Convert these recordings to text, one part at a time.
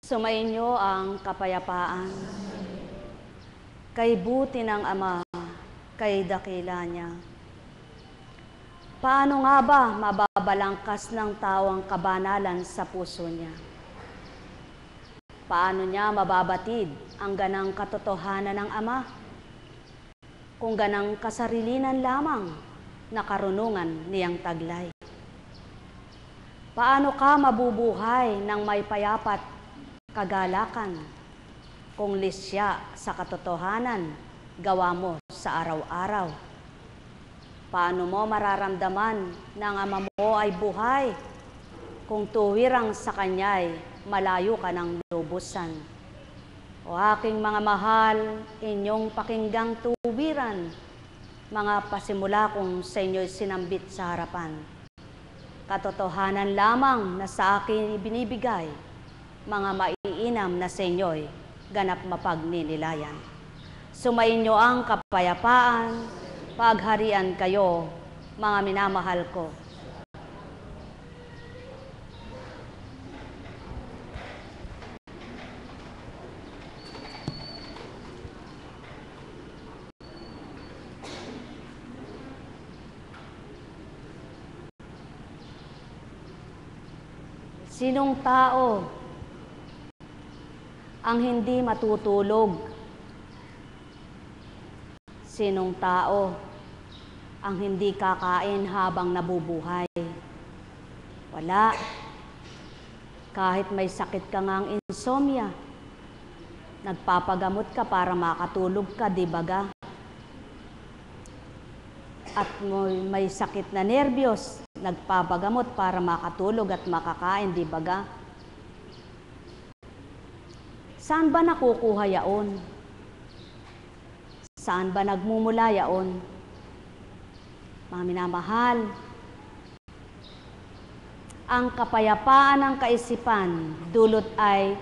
Sumainyo ang kapayapaan. Kay buti ng Ama, kay dakila niya. Paano nga ba mababalangkas ng tao ang kabanalan sa puso niya? Paano niya mababatid ang ganang katotohanan ng Ama? Kung ganang kasarilinan lamang na karunungan niyang taglay. Paano ka mabubuhay ng may payapat kagalakan kung lisya sa katotohanan gawa mo sa araw-araw? Paano mo mararamdaman na ang Ama mo ay buhay kung tuwirang sa Kanya'y malayo ka ng lubusan? O aking mga mahal, inyong pakinggang tuwiran, mga pasimula kong sa inyo'y sinambit sa harapan. Katotohanan lamang na sa akin ibinibigay, mga maiinam na sa inyo'y ganap mapagninilayan. Sumainyo ang kapayapaan, pagharian kayo, mga minamahal ko. Sinong tao ang hindi matutulog? Sinong tao ang hindi kakain habang nabubuhay? Wala. Kahit may sakit ka ngang insomnia, nagpapagamot ka para makatulog ka, di baga? At may sakit na nerbiyos, nagpapagamot para makatulog at makakain, di baga? Saan ba nakukuha yaon? Saan ba nagmumula yaon? Mga minamahal, ang kapayapaan ng kaisipan dulot ay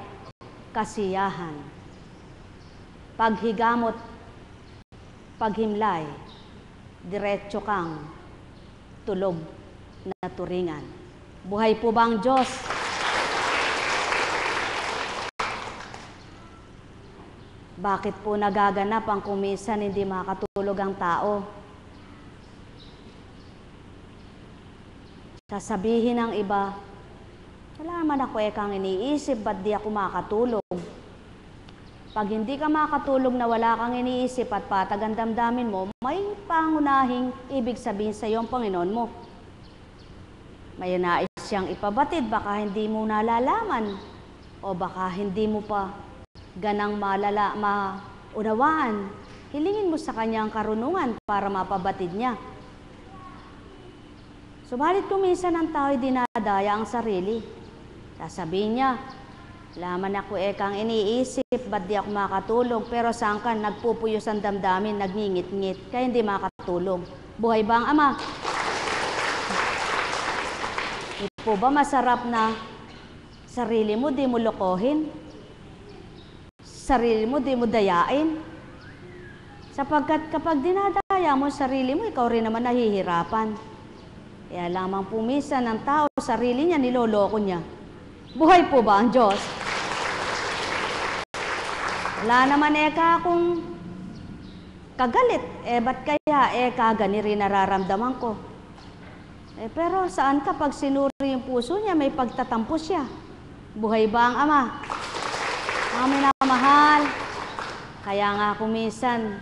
kasiyahan. Paghigamot, paghimlay, diretso kang tulog na turingan. Buhay po ba ang Diyos? Bakit po nagaganap ang kumisan hindi makatulog ang tao? Sasabihin ng iba, wala naman ako ekang iniisip, ba't di ako makatulog? Pag hindi ka makatulog na wala kang iniisip at patag ang damdamin mo, may pangunahing ibig sabihin sa iyo ang Panginoon mo. May nais siyang ipabatid, baka hindi mo nalalaman o baka hindi mo pa ganang maunawaan. Hilingin mo sa Kanya ang karunungan para mapabatid niya. Subalit kung minsan ang tao'y dinadaya ang sarili. Sasabihin niya, laman ako ekang iniisip, ba't di ako makatulog? Pero saan ka nagpupuyos ang damdamin, nagngingit-ngit, kaya hindi makatulog. Buhay ba ang Ama? Di po ba masarap na sarili mo di mo lokohin? Sarili mo di mo dayain? Sapagkat kapag dinadaya mo sarili mo, ikaw rin naman nahihirapan. Kaya lamang pumisa ng tao, sarili niya, niloloko niya. Buhay po ba ang Diyos? Wala naman eka akong kagalit. Ba't kaya gani rin nararamdaman ko? Pero saan kapag sinuri yung puso niya, may pagtatampo siya? Buhay ba ang Ama? Mga minamahal, kaya nga kumisan,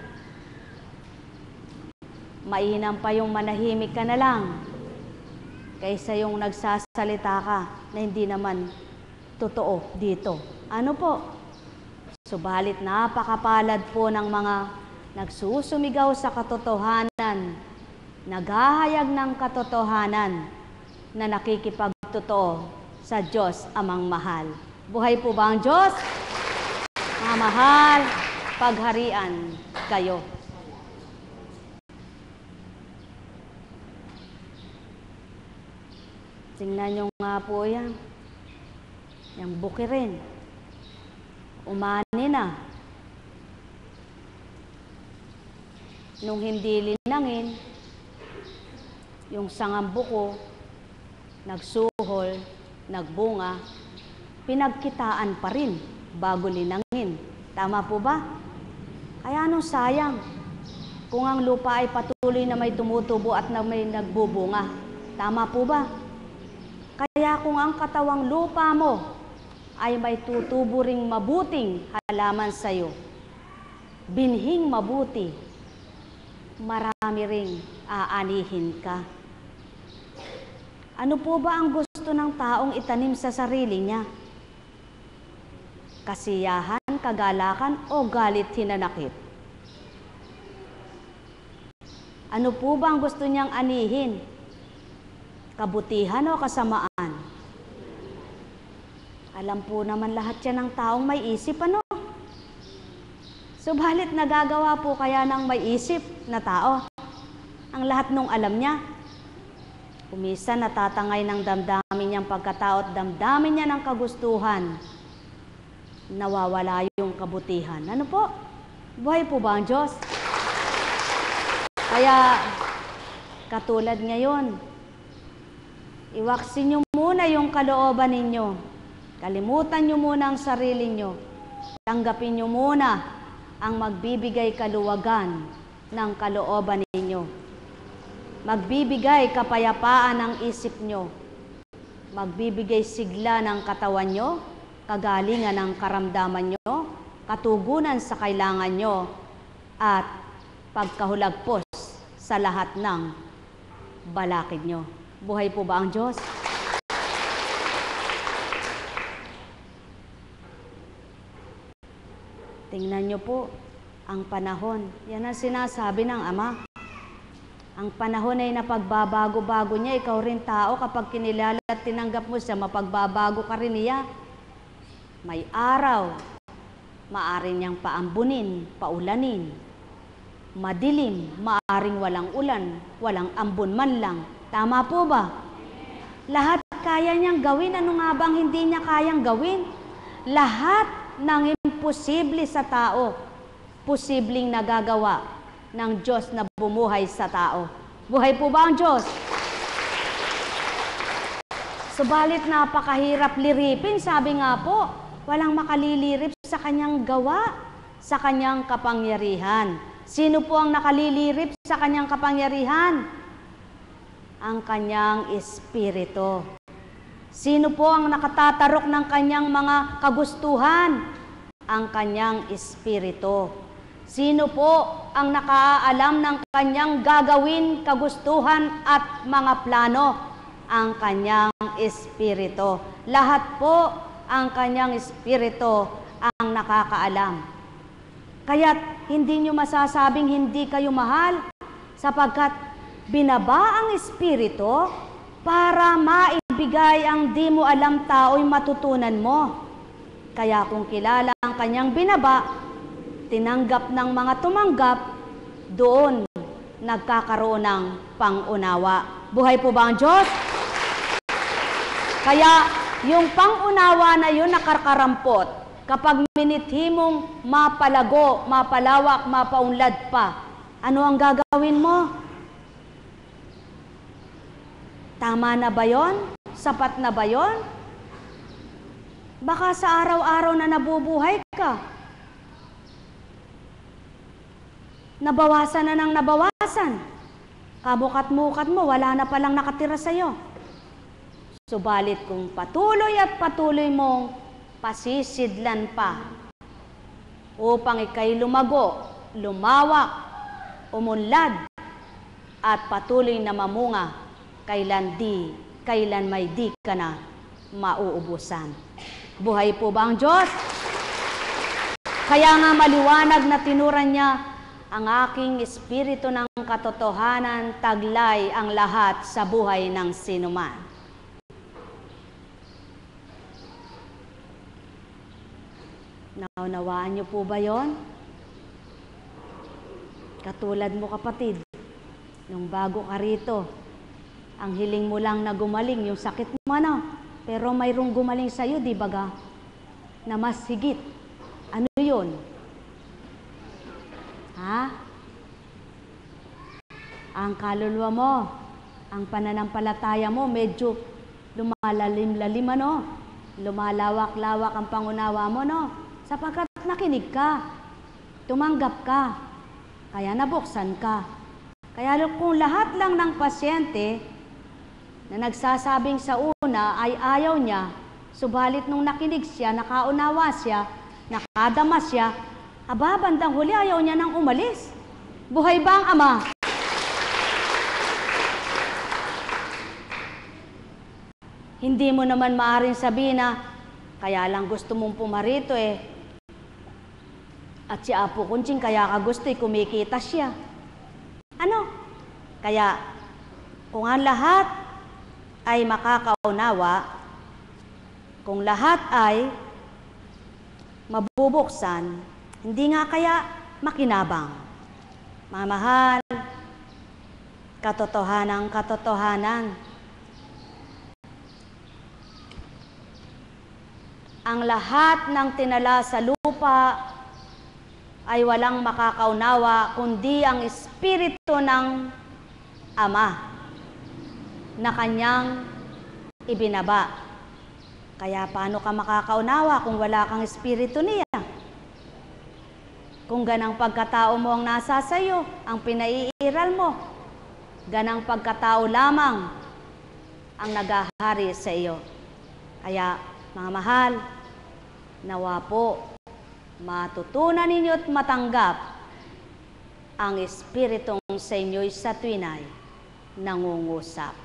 mainam pa yung manahimik ka na lang kaysa yung nagsasalita ka na hindi naman totoo dito. Ano po? Subalit napakapalad po ng mga nagsusumigaw sa katotohanan, naghahayag ng katotohanan na nakikipagtotoo sa Diyos Amang mahal. Buhay po ba ang Diyos? Mga mahal, pagharian kayo. Tingnan nyo nga po yan. Yung bukirin. Umani na. Nung hindi linangin, yung sangambuko, nagsuhol, nagbunga, pinagkitaan pa rin bago linangin. Tama po ba? Kaya anong sayang kung ang lupa ay patuloy na may tumutubo at na may nagbubunga. Tama po ba? Kaya kung ang katawang lupa mo ay may tutubo ring mabuting halaman sa iyo, binhing mabuti, marami ring aanihin ka. Ano po ba ang gusto ng taong itanim sa sarili niya? Kasiyahan, kagalakan, o galit hinanakit? Ano po ba ang gusto niyang anihin? Kabutihan o kasamaan? Alam po naman lahat yan ng taong may isip, ano? Subalit nagagawa po kaya ng may isip na tao ang lahat nung alam niya? Kumisan natatangay ng damdamin niyang pagkatao at damdamin niya ng kagustuhan. Nawawala yung kabutihan. Ano po? Buhay po ba ang Diyos? Kaya, katulad ngayon, iwaksin niyo muna yung kalooban ninyo. Kalimutan niyo muna ang sarili niyo. Tanggapin niyo muna ang magbibigay kaluwagan ng kalooban ninyo. Magbibigay kapayapaan ng isip niyo. Magbibigay sigla ng katawan niyo, kagalingan ng karamdaman nyo, katugunan sa kailangan nyo, at pagkahulagpos sa lahat ng balakid nyo. Buhay po ba ang Diyos? Tingnan nyo po ang panahon. Yan ang sinasabi ng Ama. Ang panahon ay napagbabago-bago niya. Ikaw rin tao, kapag kinilala at tinanggap mo siya, mapagbabago ka rin niya. May araw, maaari niyang paambunin, paulanin. Madilim, maaring walang ulan, walang ambon man lang. Tama po ba? Lahat kaya niyang gawin. Ano nga bang hindi niya kayang gawin? Lahat ng imposible sa tao, posibleng nagagawa ng Diyos na bumuhay sa tao. Buhay po ba ang Diyos? Subalit napakahirap liripin, sabi nga po, walang makalilirip sa kanyang gawa, sa kanyang kapangyarihan. Sino po ang nakalilirip sa kanyang kapangyarihan? Ang kanyang espiritu. Sino po ang nakatatarok ng kanyang mga kagustuhan? Ang kanyang espiritu. Sino po ang nakaalam ng kanyang gagawin, kagustuhan at mga plano? Ang kanyang espiritu. Lahat po ang kanyang espiritu ang nakakaalam. Kaya't hindi nyo masasabing hindi kayo mahal, sapagkat binaba ang espiritu para maibigay ang di mo alam tao'y matutunan mo. Kaya kung kilala ang kanyang binaba, tinanggap ng mga tumanggap, doon nagkakaroon ng pangunawa. Buhay po ba ang Diyos? Kaya yung pangunawa na yun nakakarampot, kapag minithi mong mapalago, mapalawak, mapaunlad pa, ano ang gagawin mo? Tama na ba yun? Sapat na ba yun? Baka sa araw-araw na nabubuhay ka, nabawasan na ng nabawasan. Kamukat-mukat mo, wala na palang nakatira sa'yo. Subalit kung patuloy at patuloy mong pasisidlan pa upang ikay lumago, lumawak, umunlad, at patuloy na mamunga, kailan may di ka na mauubusan. Buhay po ba ang Diyos? Kaya nga maliwanag na tinuran niya, ang aking espiritu ng katotohanan, taglay ang lahat sa buhay ng sinuman. Naunawaan niyo po ba yon? Katulad mo kapatid, nung bago ka rito, ang hiling mo lang na gumaling, yung sakit mo ano, pero mayroong gumaling sa'yo, di ba ga? Na mas higit. Ano yun? Ha? Ang kaluluwa mo, ang pananampalataya mo, medyo lumalalim-lalim ano? lumalawak-lawak ang pangunawa mo, no? Sapagkat nakinig ka, tumanggap ka, kaya nabuksan ka. Kaya kung lahat lang ng pasyente na nagsasabing sa una ay ayaw niya, subalit nung nakinig siya, nakaunawa siya, nakadama siya, bandang huli ayaw niya nang umalis. Buhay ba ang Ama? Hindi mo naman maaaring sabihin na, kaya lang gusto mong pumarito at si Apo Kunching kaya ka gusto kumikita siya. Ano? Kaya, kung ang lahat ay makakaunawa, kung lahat ay mabubuksan, hindi nga kaya makinabang. Mga mahal, katotohanan. Ang lahat ng tinala sa lupa ay walang makakaunawa kundi ang Espiritu ng Ama na Kanyang ibinaba. Kaya paano ka makakaunawa kung wala kang Espiritu niya? Kung ganang pagkatao mo ang nasa sayo, ang pinaiiral mo, ganang pagkatao lamang ang nagahari sa iyo. Kaya, mga mahal, nawa po, matutunan ninyo at matanggap ang Espiritong sa inyo'y sa tuwinay nangungusap.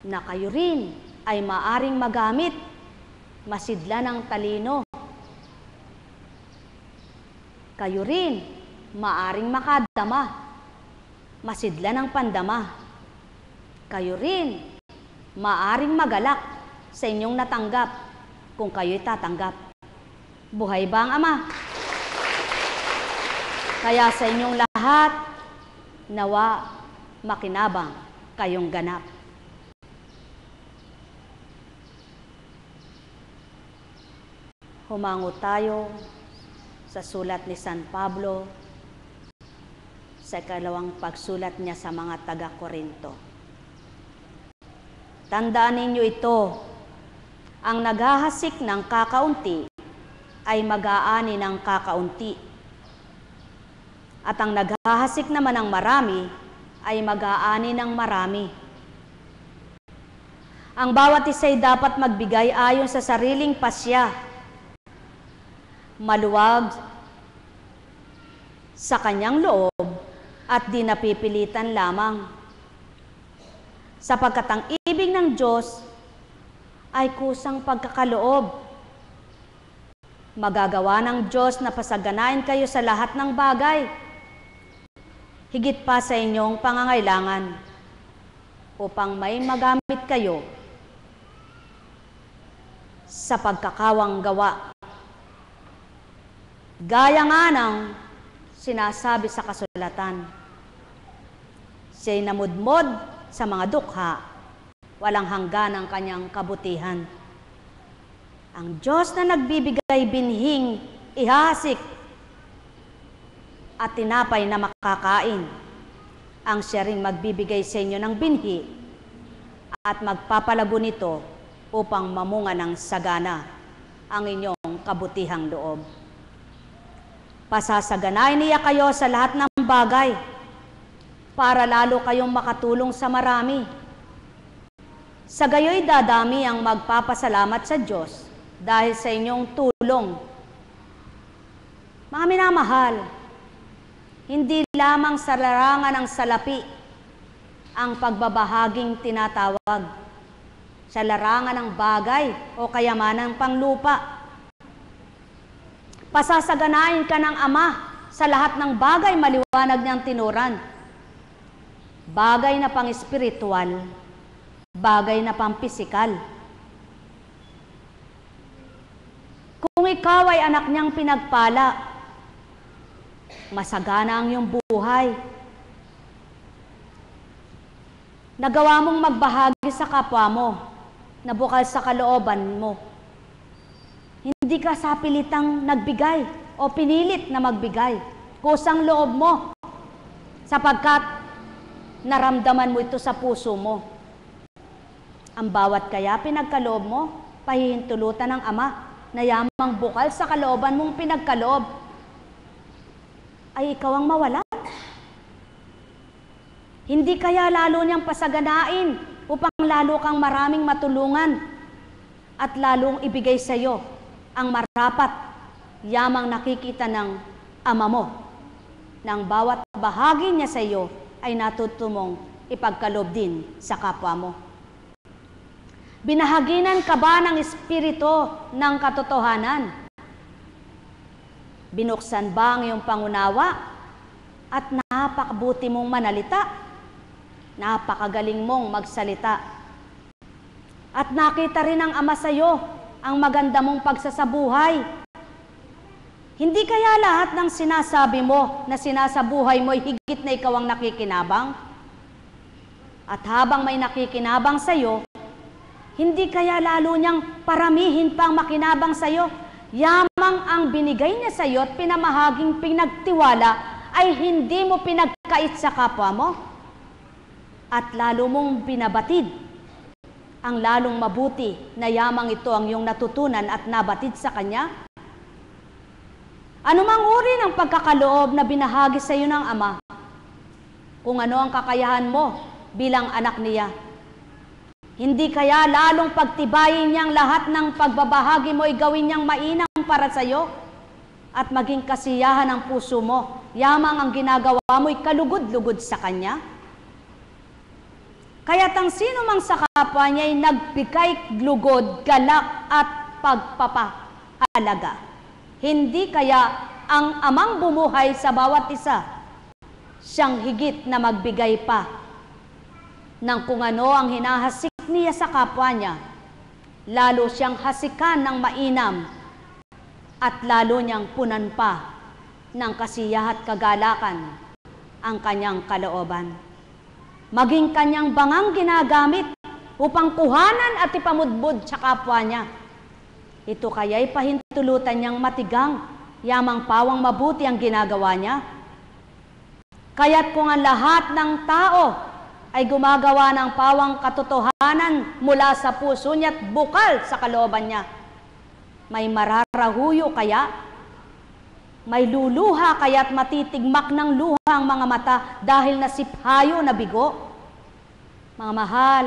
Na kayo rin ay maaring magamit, masidla ng talino. Kayo rin maaring makadama, masidla ng pandama. Kayo rin maaring magalak sa inyong natanggap kung kayo'y tatanggap. Buhay ba ang Ama? Kaya sa inyong lahat, nawa makinabang kayong ganap. Humango tayo sa sulat ni San Pablo sa ikalawang pagsulat niya sa mga taga-Korinto. Tandaan ninyo ito, ang naghahasik ng kakaunti ay mag-aani ng kakaunti. At ang naghahasik naman ng marami ay mag-aani ng marami. Ang bawat isa'y dapat magbigay ayon sa sariling pasya, maluwag sa kanyang loob at di napipilitan lamang. Sapagkat ang ibig ng Diyos ay kusang pagkakaloob. Magagawa ng Diyos na pasaganain kayo sa lahat ng bagay, higit pa sa inyong pangangailangan, upang may magamit kayo sa pagkakawang gawa. Gaya nga ng sinasabi sa kasulatan, siya'y namudmod sa mga dukha, walang hanggan ang kanyang kabutihan. Ang Diyos na nagbibigay binhing ihasik at tinapay na makakain, ang siya ring magbibigay sa inyo ng binhi at magpapalago nito upang mamunga ng sagana ang inyong kabutihang loob. Pasasaganain niya kayo sa lahat ng bagay para lalo kayong makatulong sa marami. Sa gayo'y dadami ang magpapasalamat sa Diyos dahil sa inyong tulong. Mga minamahal, hindi lamang sa larangan ng salapi ang pagbabahaging tinatawag. Sa larangan ng bagay o kayamanan ng panglupa. Pasasaganain ka ng Ama sa lahat ng bagay maliwanag niyang tinuran. Bagay na pang-espiritual, bagay na pang-pisikal. Kung ikaw ay anak niyang pinagpala, masagana ang iyong buhay. Nagawa mong magbahagi sa kapwa mo, na bukal sa kalooban mo. Hindi ka sa pilitang nagbigay o pinilit na magbigay. Kusang loob mo sapagkat naramdaman mo ito sa puso mo. Ang bawat kaya pinagkaloob mo, pahihintulutan ng Ama na yamang bukal sa kalooban mong pinagkaloob, ay ikaw ang mawala. Hindi kaya lalo niyang pasaganain upang lalo kang maraming matulungan at lalong ibigay sa iyo ang marapat, yamang nakikita ng Ama mo, ng bawat bahagi niya sa iyo ay natutumong ipagkaloob din sa kapwa mo. Binahaginan ka ba ng Espiritu ng katotohanan? Binuksan ba ang iyong pangunawa at napakabuti mong manalita? Napakagaling mong magsalita. At nakita rin ng Ama sa iyo ang maganda mong pagsasabuhay. Hindi kaya lahat ng sinasabi mo na sinasabuhay mo ay higit na ikaw ang nakikinabang? At habang may nakikinabang sa iyo, hindi kaya lalo niyang paramihin pang makinabang sa iyo? Yamang ang binigay niya sa iyo at pinamahaging pinagtiwala ay hindi mo pinagkait sa kapwa mo? At lalo mong binabatid ang lalong mabuti na yamang ito ang iyong natutunan at nabatid sa Kanya? Anumang uri ng pagkakaloob na binahagi sa iyo ng Ama, kung ano ang kakayahan mo bilang anak niya, hindi kaya lalong pagtibayin niyang lahat ng pagbabahagi mo ay gawin niyang mainam para sa iyo at maging kasiyahan ng puso mo, yamang ang ginagawa mo ay kalugod-lugod sa Kanya? Kaya't ang sino mang sa kapwa niya ay nagbigay lugod, galak at pagpapahalaga. Hindi kaya ang Amang bumuhay sa bawat isa, siyang higit na magbigay pa ng kung ano ang hinahasik niya sa kapwa niya, lalo siyang hasikan ng mainam at lalo niyang punan pa ng kasiyahan at kagalakan ang kanyang kalooban. Maging kanyang bangang ginagamit upang kuhanan at ipamudbud sa kapwa niya. Ito kaya'y pahintulutan niyang matigang, yamang pawang mabuti ang ginagawa niya. Kaya't kung ang lahat ng tao ay gumagawa ng pawang katotohanan mula sa puso niya at bukal sa kalooban niya, may mararahuyo kaya? May luluha kaya't matitigmak ng luha ang mga mata dahil nasiphayo na bigo? Mga mahal,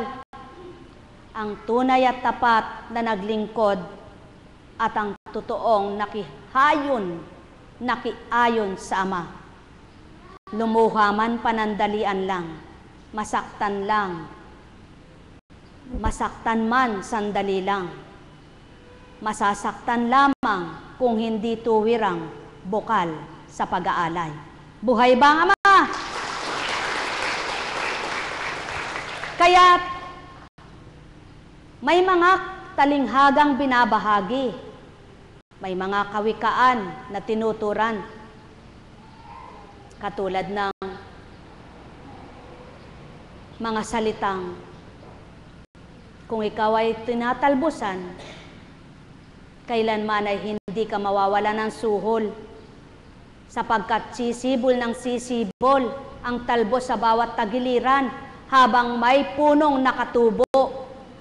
ang tunay at tapat na naglingkod at ang totoong nakiayon sa Ama, lumuha man panandalian lang, masaktan lang, masaktan man sandali lang, masasaktan lamang kung hindi tuwirang bukal sa pag-aalay. Buhay ba ang Ama? Kaya may mga talinghagang binabahagi, may mga kawikaan na tinuturan, katulad ng mga salitang, kung ikaw ay tinatalbusan, kailanman ay hindi ka mawawala ng suhol, sapagkat sisibol ng sisibol ang talbos sa bawat tagiliran habang may punong nakatubo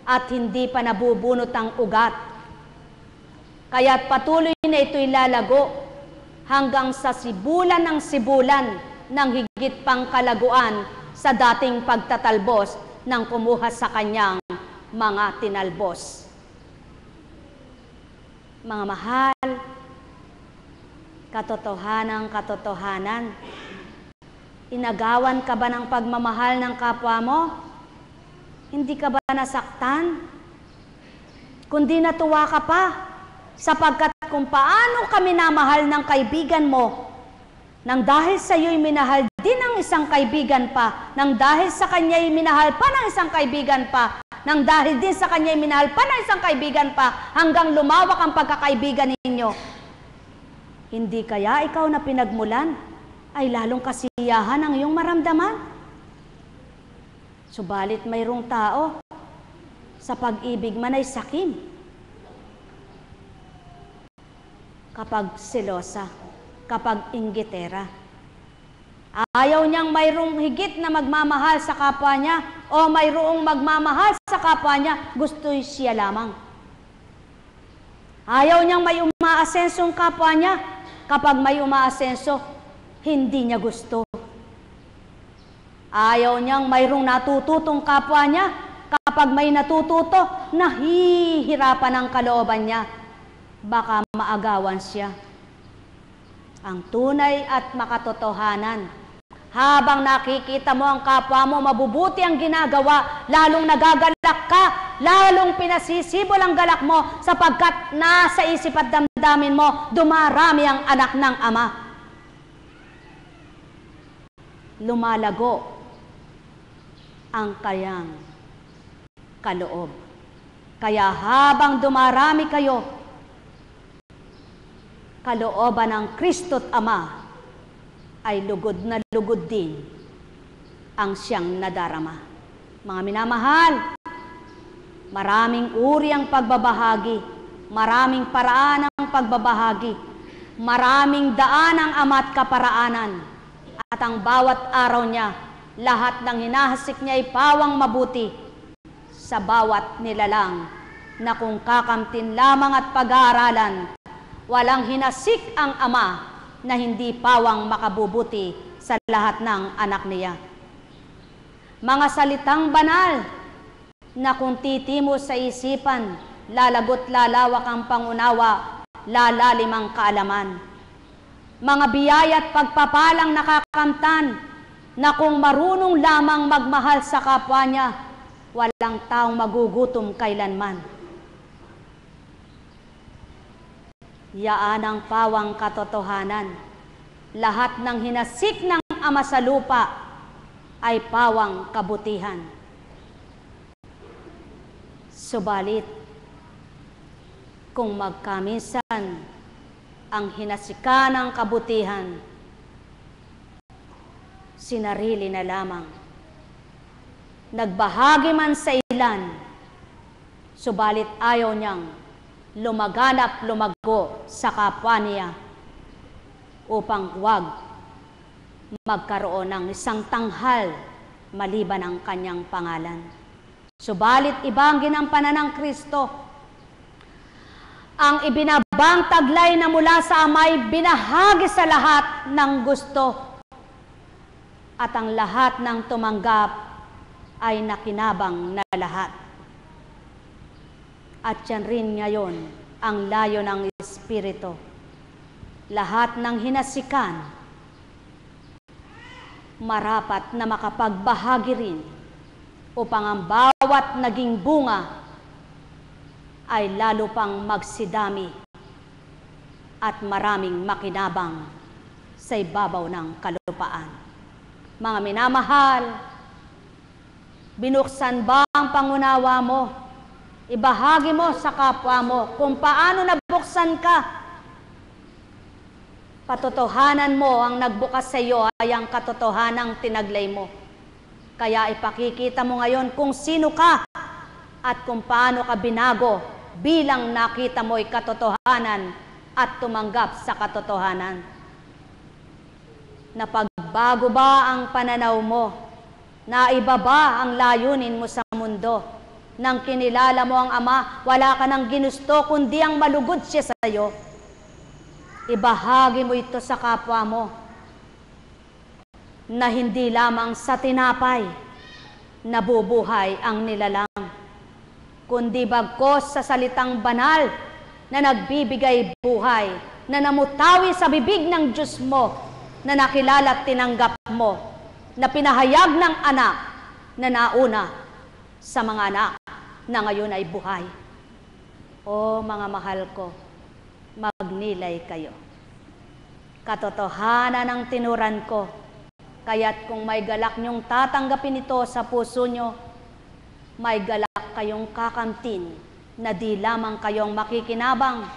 at hindi pa nabubunot ang ugat. Kaya't patuloy na ito'y lalago hanggang sa sibulan ng sibulan ng higit pang kalaguan sa dating pagtatalbos ng kumuha sa kanyang mga tinalbos. Mga mahal, katotohanan, inagawan ka ba ng pagmamahal ng kapwa mo? Hindi ka ba nasaktan? Kundi natuwa ka pa, sapagkat kung paano ka minamahal ng kaibigan mo, nang dahil sa iyo'y minahal din ng isang kaibigan pa, nang dahil sa kanya'y minahal pa ng isang kaibigan pa, nang dahil din sa kanya'y minahal pa ng isang kaibigan pa, hanggang lumawak ang pagkakaibigan ninyo. Hindi kaya ikaw na pinagmulan ay lalong kasiyahan ang iyong maramdaman? Subalit mayroong tao, sa pag-ibig man ay sakim, kapag selosa, kapag inggitera. Ayaw niyang mayroong higit na magmamahal sa kapwa niya, o mayroong magmamahal sa kapwa niya, gusto siya lamang. Ayaw niyang may umaasensong kapwa niya. Kapag may umaasenso, hindi niya gusto. Ayaw niyang mayroong natututong kapwa niya. Kapag may natututo, nahihirapan ang kalooban niya. Baka maagawan siya. Ang tunay at makatotohanan, habang nakikita mo ang kapwa mo, mabubuti ang ginagawa, lalong nagagalak ka, lalong pinasisibol ang galak mo, sapagkat nasa isip at damdamin mo, dumarami ang anak ng Ama. Lumalago ang kayang kaloob. Kaya habang dumarami kayo, kalooban ng Kristo't Ama, ay lugod na lugod din ang siyang nadarama. Mga minamahal, maraming uri ang pagbabahagi, maraming paraan ang pagbabahagi, maraming daan ang Ama at kaparaanan, at ang bawat araw niya, lahat ng hinahasik niya ay pawang mabuti sa bawat nilalang na kung kakamtin lamang at pag-aaralan, walang hinasik ang Ama na hindi pawang makabubuti sa lahat ng anak niya. Mga salitang banal na kung titimo sa isipan, lalagot lalawak ang pangunawa, lalalim ang kaalaman. Mga biyaya at pagpapalang nakakamtan na kung marunong lamang magmahal sa kapwa niya, walang taong magugutom kailanman. Yaan ang pawang katotohanan. Lahat ng hinasik ng Ama sa lupa ay pawang kabutihan. Subalit, kung magkaminsan ang hinasikan ng kabutihan, sinarili na lamang. Nagbahagi man sa ilan, subalit ayaw niyang lumaganap lumago sa kapwa niya upang huwag magkaroon ng isang tanghal maliban ang kanyang pangalan. Subalit iba ang ginampanan ng Kristo. Ang ibinabang taglay na mula sa Ama ay binahagi sa lahat ng gusto, at ang lahat ng tumanggap ay nakinabang na lahat. At yan rin ngayon ang layo ng Espiritu. Lahat ng hinasikan, marapat na makapagbahagi rin upang ang bawat naging bunga ay lalo pang magsidami at maraming makinabang sa ibabaw ng kalupaan. Mga minamahal, binuksan ba ang pangunawa mo? Ibahagi mo sa kapwa mo kung paano nabuksan ka. Patotohanan mo ang nagbukas sa iyo ay ang katotohanang tinaglay mo. Kaya ipakikita mo ngayon kung sino ka at kung paano ka binago bilang nakita mo'y katotohanan at tumanggap sa katotohanan. Napagbago ba ang pananaw mo? Naiba ba ang layunin mo sa mundo? Nang kinilala mo ang Ama, wala ka nang ginusto kundi ang malugod siya sa iyo. Ibahagi mo ito sa kapwa mo na hindi lamang sa tinapay nabubuhay ang nilalang, kundi bagkos sa salitang banal na nagbibigay buhay, na namutawi sa bibig ng Diyos mo, na nakilala at tinanggap mo, na pinahayag ng anak na nauna sa mga anak na ngayon ay buhay. O mga mahal ko, magnilay kayo. Katotohanan ang tinuran ko, kaya't kung may galak niyong tatanggapin ito sa puso niyo, may galak kayong kakamtin na di lamang kayong makikinabang,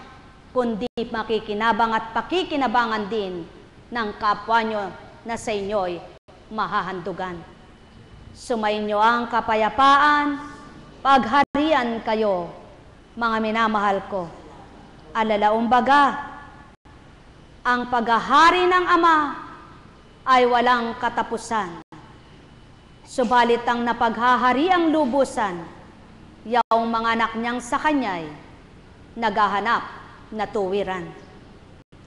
kundi makikinabang at pakikinabangan din ng kapwa niyo na sa inyo'y mahahandugan. Sumainyo ang kapayapaan, pagharian kayo, mga minamahal ko. Alalaumbaga, ang paghahari ng Ama ay walang katapusan. Subalit ang napaghahari ang lubusan, yaong mga anak niyang sa kanya'y naghahanap na tuwiran.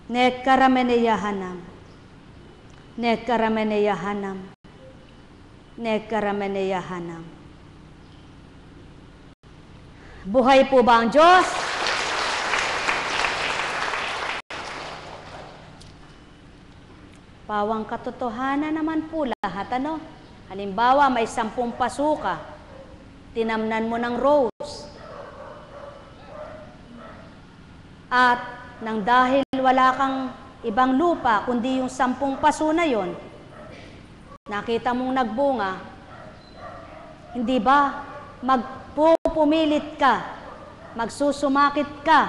Nekarameneyahanam, nekarameneyahanam, nekarameneyahanam. Buhay po ba ang Diyos? Pawang katotohanan naman po lahat, ano? Halimbawa, may 10 pasuka, tinamnan mo ng rose. At nang dahil wala kang ibang lupa, kundi yung 10 paso na yon, nakita mong nagbunga, hindi ba magpupumilit ka, magsusumakit ka,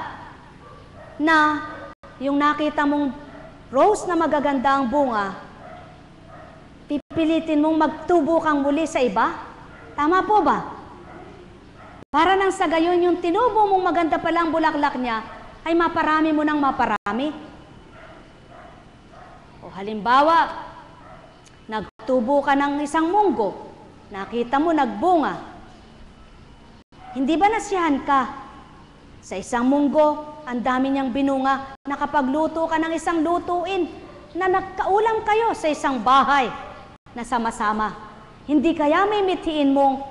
na yung nakita mong rose na magaganda ang bunga, pipilitin mong magtubo kang muli sa iba? Tama po ba? Para nang sa gayon, yung tinubo mong maganda palang bulaklak niya, ay maparami mo ng maparami. O halimbawa, nagtubo ka ng isang munggo, nakita mo nagbunga. Hindi ba nasiyahan ka? Sa isang munggo, ang dami niyang binunga, nakapagluto ka ng isang lutuin, na nagkaulam kayo sa isang bahay na sama-sama. Hindi kaya may mithiin mong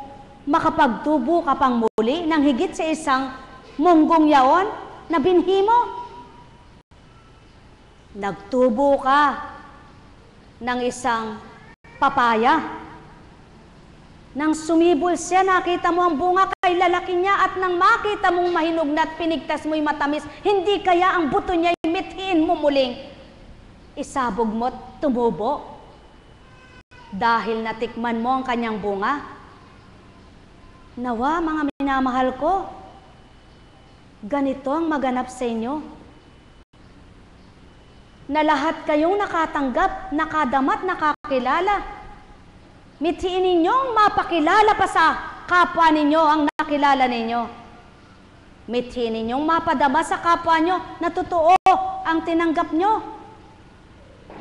makapagtubo ka pang muli ng higit sa isang munggong yaon na binhi mo? Nagtubo ka ng isang papaya. Nang sumibol siya, nakita mo ang bunga kay lalaki niya, at nang makita mong mahinog na at pinigtas mo'y matamis, hindi kaya ang buto niya'y mithiin mo muling isabog mo't tumubo? Dahil natikman mo ang kanyang bunga. Nawa, mga minamahal ko, ganito ang maganap sa inyo, na lahat kayong nakatanggap, nakadamat, nakakilala. Mithiin ninyong mapakilala pa sa kapwa ninyo ang nakilala ninyo. Mithiin ninyong mapadama sa kapwa nyo na totoo ang tinanggap nyo.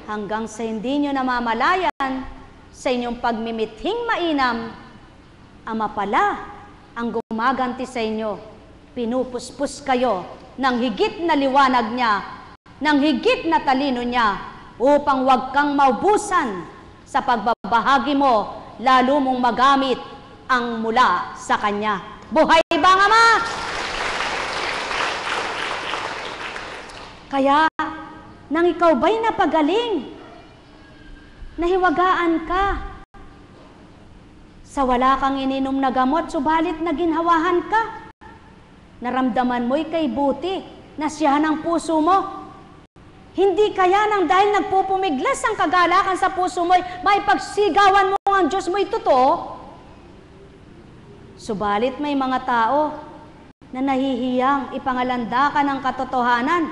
Hanggang sa hindi nyo namamalayan sa inyong pagmimithing mainam, Ama pala ang gumaganti sa inyo. Pinupuspos kayo ng higit na liwanag niya, ng higit na talino niya, upang huwag kang maubusan sa pagbabahagi mo, lalo mong magamit ang mula sa Kanya. Buhay ba ang Ama? Kaya, nang ikaw ba'y napagaling, nahiwagaan ka, sa wala kang ininom na gamot, subalit naginhawahan ka, naramdaman mo'y kay buti, nasiyahan ang puso mo. Hindi kaya nang dahil nagpupumiglas ang kagalakan sa puso mo'y may pagsigawan mo ang Diyos mo'y totoo? Subalit may mga tao na nahihiyang ipangalandakan ang katotohanan.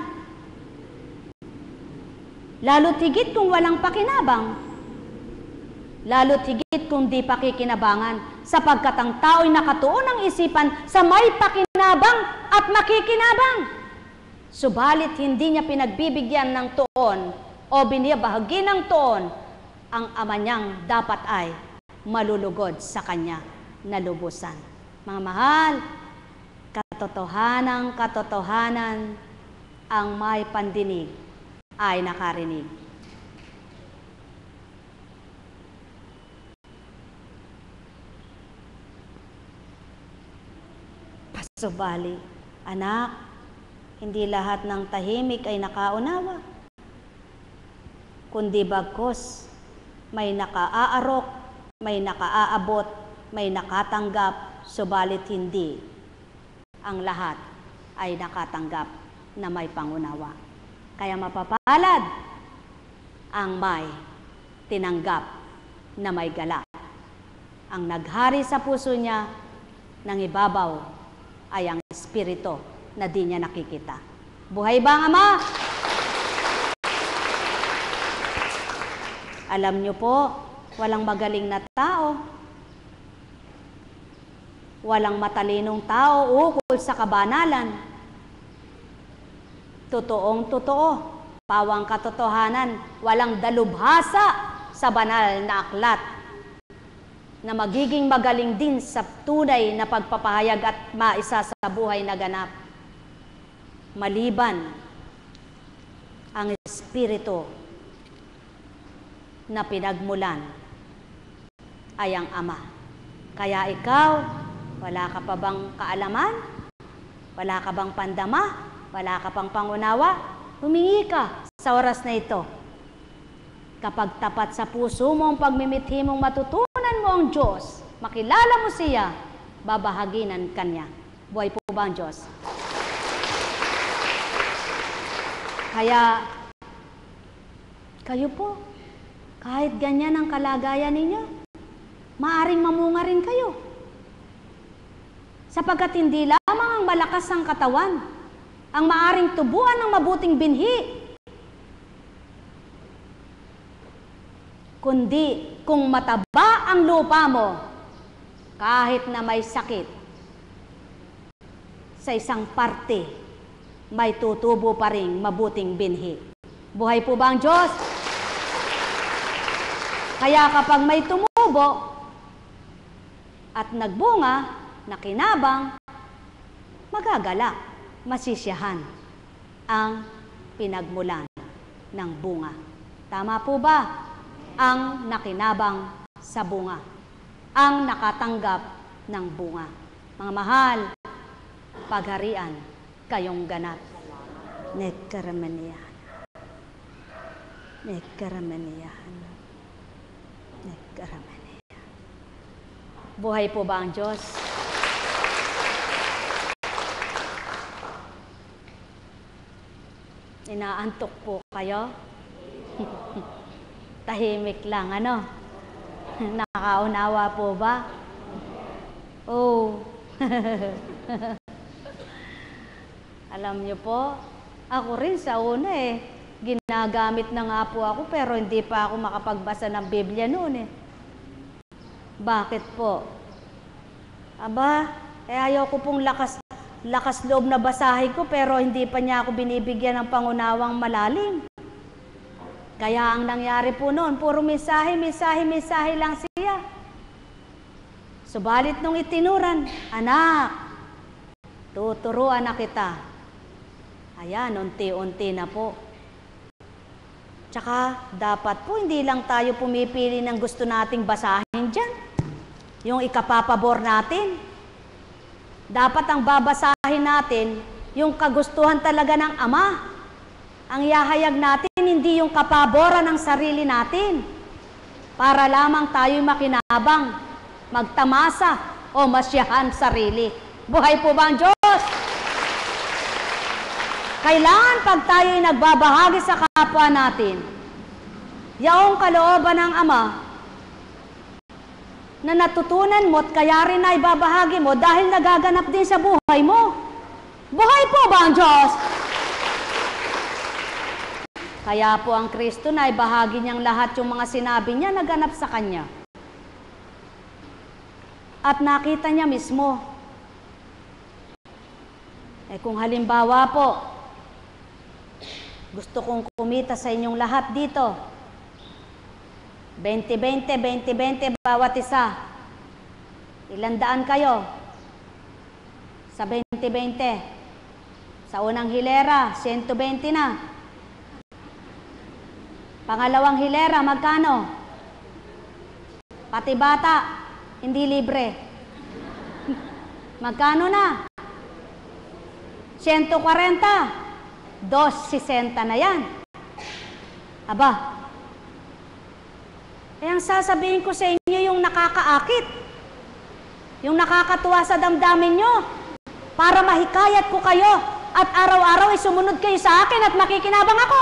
Lalo't higit kung walang pakinabang. Lalo't higit kung di pakikinabangan, sapagkat ang tao'y nakatuon ang isipan sa may pakinabang at makikinabang. Subalit hindi niya pinagbibigyan ng tuon o binibahagi ng tuon ang ama niyang dapat ay malulugod sa kanya na lubusan. Mga mahal, katotohanan, ang may pandinig ay nakarinig. Pasubali, anak, hindi lahat ng tahimik ay nakaunawa, kundi bagkus may nakaaarok, may nakaaabot, may nakatanggap, subalit hindi ang lahat ay nakatanggap na may pangunawa. Kaya mapapalad ang may tinanggap na may galak. Ang naghari sa puso niya ng ibabaw ay ang Espiritu na di niya nakikita. Buhay ba ang Ama? Alam niyo po, walang magaling na tao, walang matalinong tao ukol sa kabanalan. Totoong totoo, pawang katotohanan, walang dalubhasa sa banal na aklat. na magiging magaling din sa tunay na pagpapahayag at maisa sa buhay na ganap. Maliban ang Espiritu na pinagmulan ay ang Ama. Kaya ikaw, wala ka pa bang kaalaman? Wala ka bang pandama? Wala ka pang pangunawa? Humingi ka sa oras na ito. Kapag tapat sa puso mo ang pagmimithi mong matutunan mo ang Diyos, makilala mo siya, babahaginan kanya. Buhay po ba ang Diyos? Kaya, kayo po, kahit ganyan ang kalagayan ninyo, maaring mamunga rin kayo. Sapagkat hindi lamang ang malakas ang katawan, ang maaring tubuan ng mabuting binhi, kundi kung mataba ang lupa mo, kahit na may sakit, sa isang parte, may tutubo pa rin mabuting binhi. Buhay po ba ang Diyos? Kaya kapag may tumubo at nagbunga, nakinabang, magagalak, masisiyahan ang pinagmulan ng bunga. Tama po ba? Ang nakinabang sa bunga, ang nakatanggap ng bunga. Mga mahal, pagharian kayong ganap. Nekaramaniyahan. Nekaramaniyahan. Nekaramaniyahan. Buhay po ba ang Diyos? Inaantok po kayo? Tahimik lang, ano? Nakaunawa po ba? Oh. Alam niyo po, ako rin sa una ginagamit na nga po ako pero hindi pa ako makapagbasa ng Biblia noon Bakit po? Aba, ayaw ko pong lakas loob na basahin ko pero hindi pa niya ako binibigyan ng pangunawang malalim. Kaya ang nangyari po noon, puro mensahe lang siya. Subalit nung itinuran, anak, tuturuan na kita. Ayan, unti-unti na po. Tsaka, dapat po hindi lang tayo pumipili ng gusto nating basahin dyan. Yung ikapapabor natin. Dapat ang babasahin natin, yung kagustuhan talaga ng Ama. Ang ihahayag natin, hindi yung kapaboran ng sarili natin. Para lamang tayo'y makinabang, magtamasa, o masyahan sarili. Buhay po ba ang Diyos? Kailangan pag tayo'y nagbabahagi sa kapwa natin, yaong kalooban ng Ama, na natutunan mo at kaya rin na ibabahagi mo dahil nagaganap din sa buhay mo. Buhay po ba ang Diyos? Kaya po ang Kristo na ibahagi niyang lahat yung mga sinabi niya naganap sa Kanya. At nakita niya mismo. Kung halimbawa po, gusto kong kumita sa inyong lahat dito. 20-20 bawat isa. Ilang daan kayo? Sa 20-20. Sa unang hilera, 120 na. Pangalawang hilera, magkano? Pati bata, hindi libre. Magkano na? 140. 260 na yan. Aba, ang sasabihin ko sa inyo yung nakakaakit, yung nakakatuwa sa damdamin nyo, para mahikayat ko kayo at araw-araw ay sumunod kayo sa akin at makikinabang ako.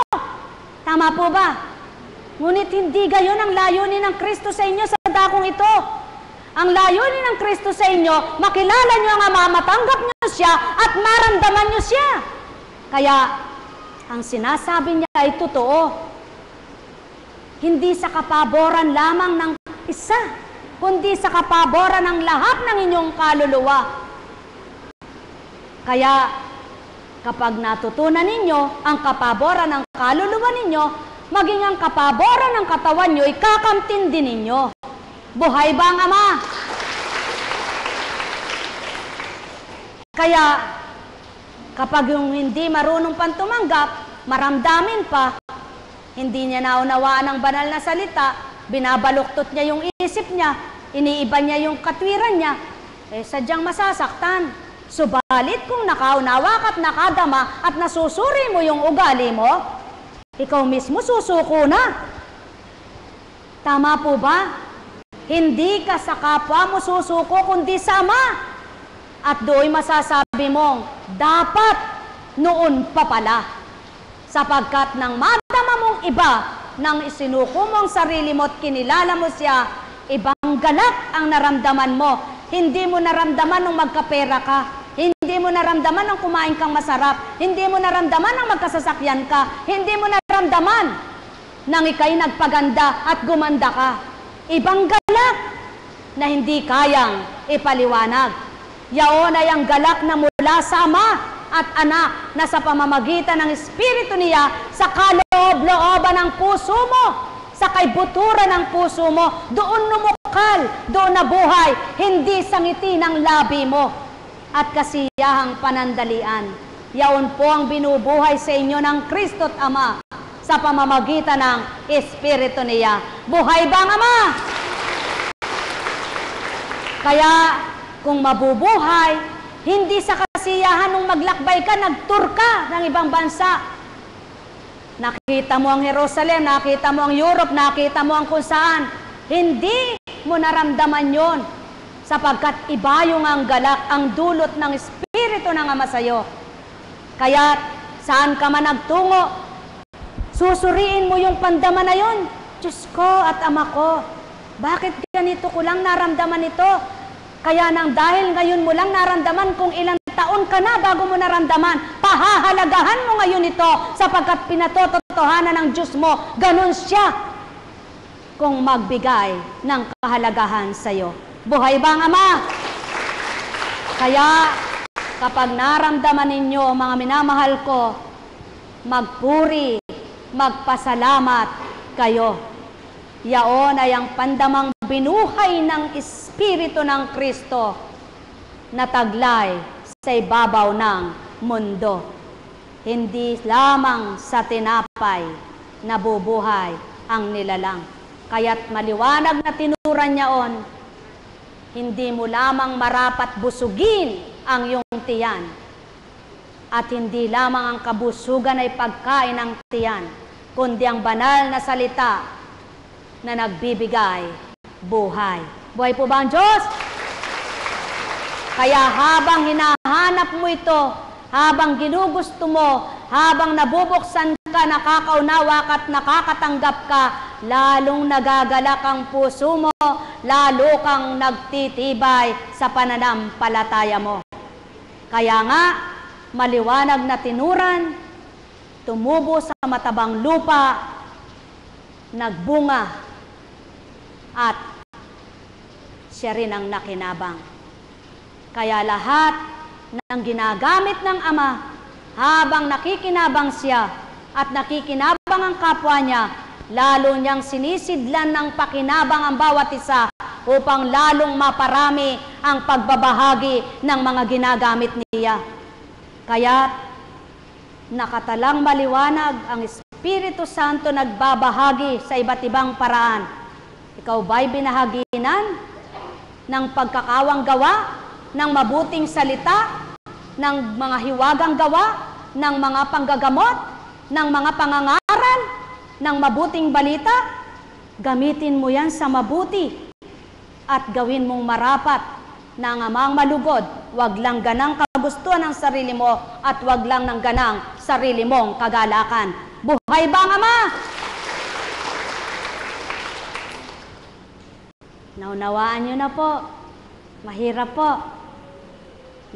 Tama po ba? Ngunit hindi gayon ang layunin ng Kristo sa inyo sa dakong ito. Ang layunin ng Kristo sa inyo, makilala nyo ang Ama, matanggap nyo siya at maramdaman nyo siya. Kaya, ang sinasabi niya ay totoo. Hindi sa kapaboran lamang ng isa, kundi sa kapaboran ng lahat ng inyong kaluluwa. Kaya, kapag natutunan ninyo ang kapaboran ng kaluluwa ninyo, maging ang kapaboran ng katawan nyo, ikakamtin din ninyo. Buhay ba ang Ama? Kaya, kapag yung hindi marunong pang tumanggap, maramdamin pa, hindi niya naunawaan ang banal na salita, binabaluktot niya yung isip niya, iniiba niya yung katwiran niya, sadyang masasaktan. Subalit kung nakaunawa ka at nakadama at nasusuri mo yung ugali mo, ikaw mismo susuko na. Tama po ba? Hindi ka sa kapwa mo susuko kundi sa Ama. At do'y masasabi mong, dapat noon pa pala. Sapagkat nang madama mong iba, nang isinuko mo ang sarili mo at kinilala mo siya, ibang galak ang naramdaman mo. Hindi mo naramdaman nung magkapera ka. Hindi mo naramdaman nung kumain kang masarap. Hindi mo naramdaman nung magkasasakyan ka. Hindi mo naramdaman nang ika'y nagpaganda at gumanda ka. Ibang galak na hindi kayang ipaliwanag. Yaon ay ang galak na mula sa Ama at Anak na sa pamamagitan ng Espiritu niya sa kaloob-looban ng puso mo, sa kaibuturan ng puso mo, doon numukal, doon nabuhay, hindi sa ngiti ng labi mo at kasiyahang panandalian. Yaon po ang binubuhay sa inyo ng Kristo at Ama sa pamamagitan ng Espiritu niya. Buhay ba ang Ama? Kaya, kung mabubuhay, hindi sa kasiyahan nung maglakbay ka, nagtour ka ng ibang bansa. Nakita mo ang Jerusalem, nakita mo ang Europe, nakita mo ang kung saan. Hindi mo naramdaman yon sapagkat iba yung ang galak, ang dulot ng Espiritu ng Ama sa'yo. Kaya saan ka man nagtungo, susuriin mo yung pandama na yon. Diyos ko at Ama ko, bakit ganito ko lang naramdaman ito? Kaya nang dahil ngayon mo lang naramdaman kung ilang taon ka na bago mo naramdaman, pahahalagahan mo ngayon ito sapagkat pinatototohanan ng Diyos mo, ganun siya kung magbigay ng kahalagahan sa iyo. Buhay ba ang Ama? Kaya kapag naramdaman ninyo, mga minamahal ko, magpuri, magpasalamat kayo. Yaon ay ang pandamang binuhay ng Espiritu ng Kristo na taglay sa ibabaw ng mundo. Hindi lamang sa tinapay nabubuhay ang nilalang. Kaya't maliwanag na tinuran niyaon, hindi mo lamang marapat busugin ang iyong tiyan at hindi lamang ang kabusugan ay pagkain ng tiyan, kundi ang banal na salita na nagbibigay buhay. Buhay po ba ang Diyos? Kaya habang hinahanap mo ito, habang ginugusto mo, habang nabubuksan ka, nakakaunawa ka at nakakatanggap ka, lalong nagagalak ang puso mo, lalo kang nagtitibay sa pananampalataya mo. Kaya nga, maliwanag na tinuran, tumubo sa matabang lupa, nagbunga, at siya rin ang nakinabang. Kaya lahat ng ginagamit ng Ama, habang nakikinabang siya at nakikinabang ang kapwa niya, lalo niyang sinisidlan ng pakinabang ang bawat isa upang lalong maparami ang pagbabahagi ng mga ginagamit niya. Kaya nakatalang maliwanag ang Espiritu Santo nagbabahagi sa iba't ibang paraan. Ikaw ba'y binahaginan ng pagkakawang gawa, ng mabuting salita, ng mga hiwagang gawa, ng mga panggagamot, ng mga pangangaral, ng mabuting balita? Gamitin mo yan sa mabuti at gawin mong marapat na ang Amang malugod. Huwag lang ganang kagustuhan ng sarili mo at huwag lang ng ganang sarili mong kagalakan. Buhay ba ang Ama? Naunawaan nyo na po. Mahirap po.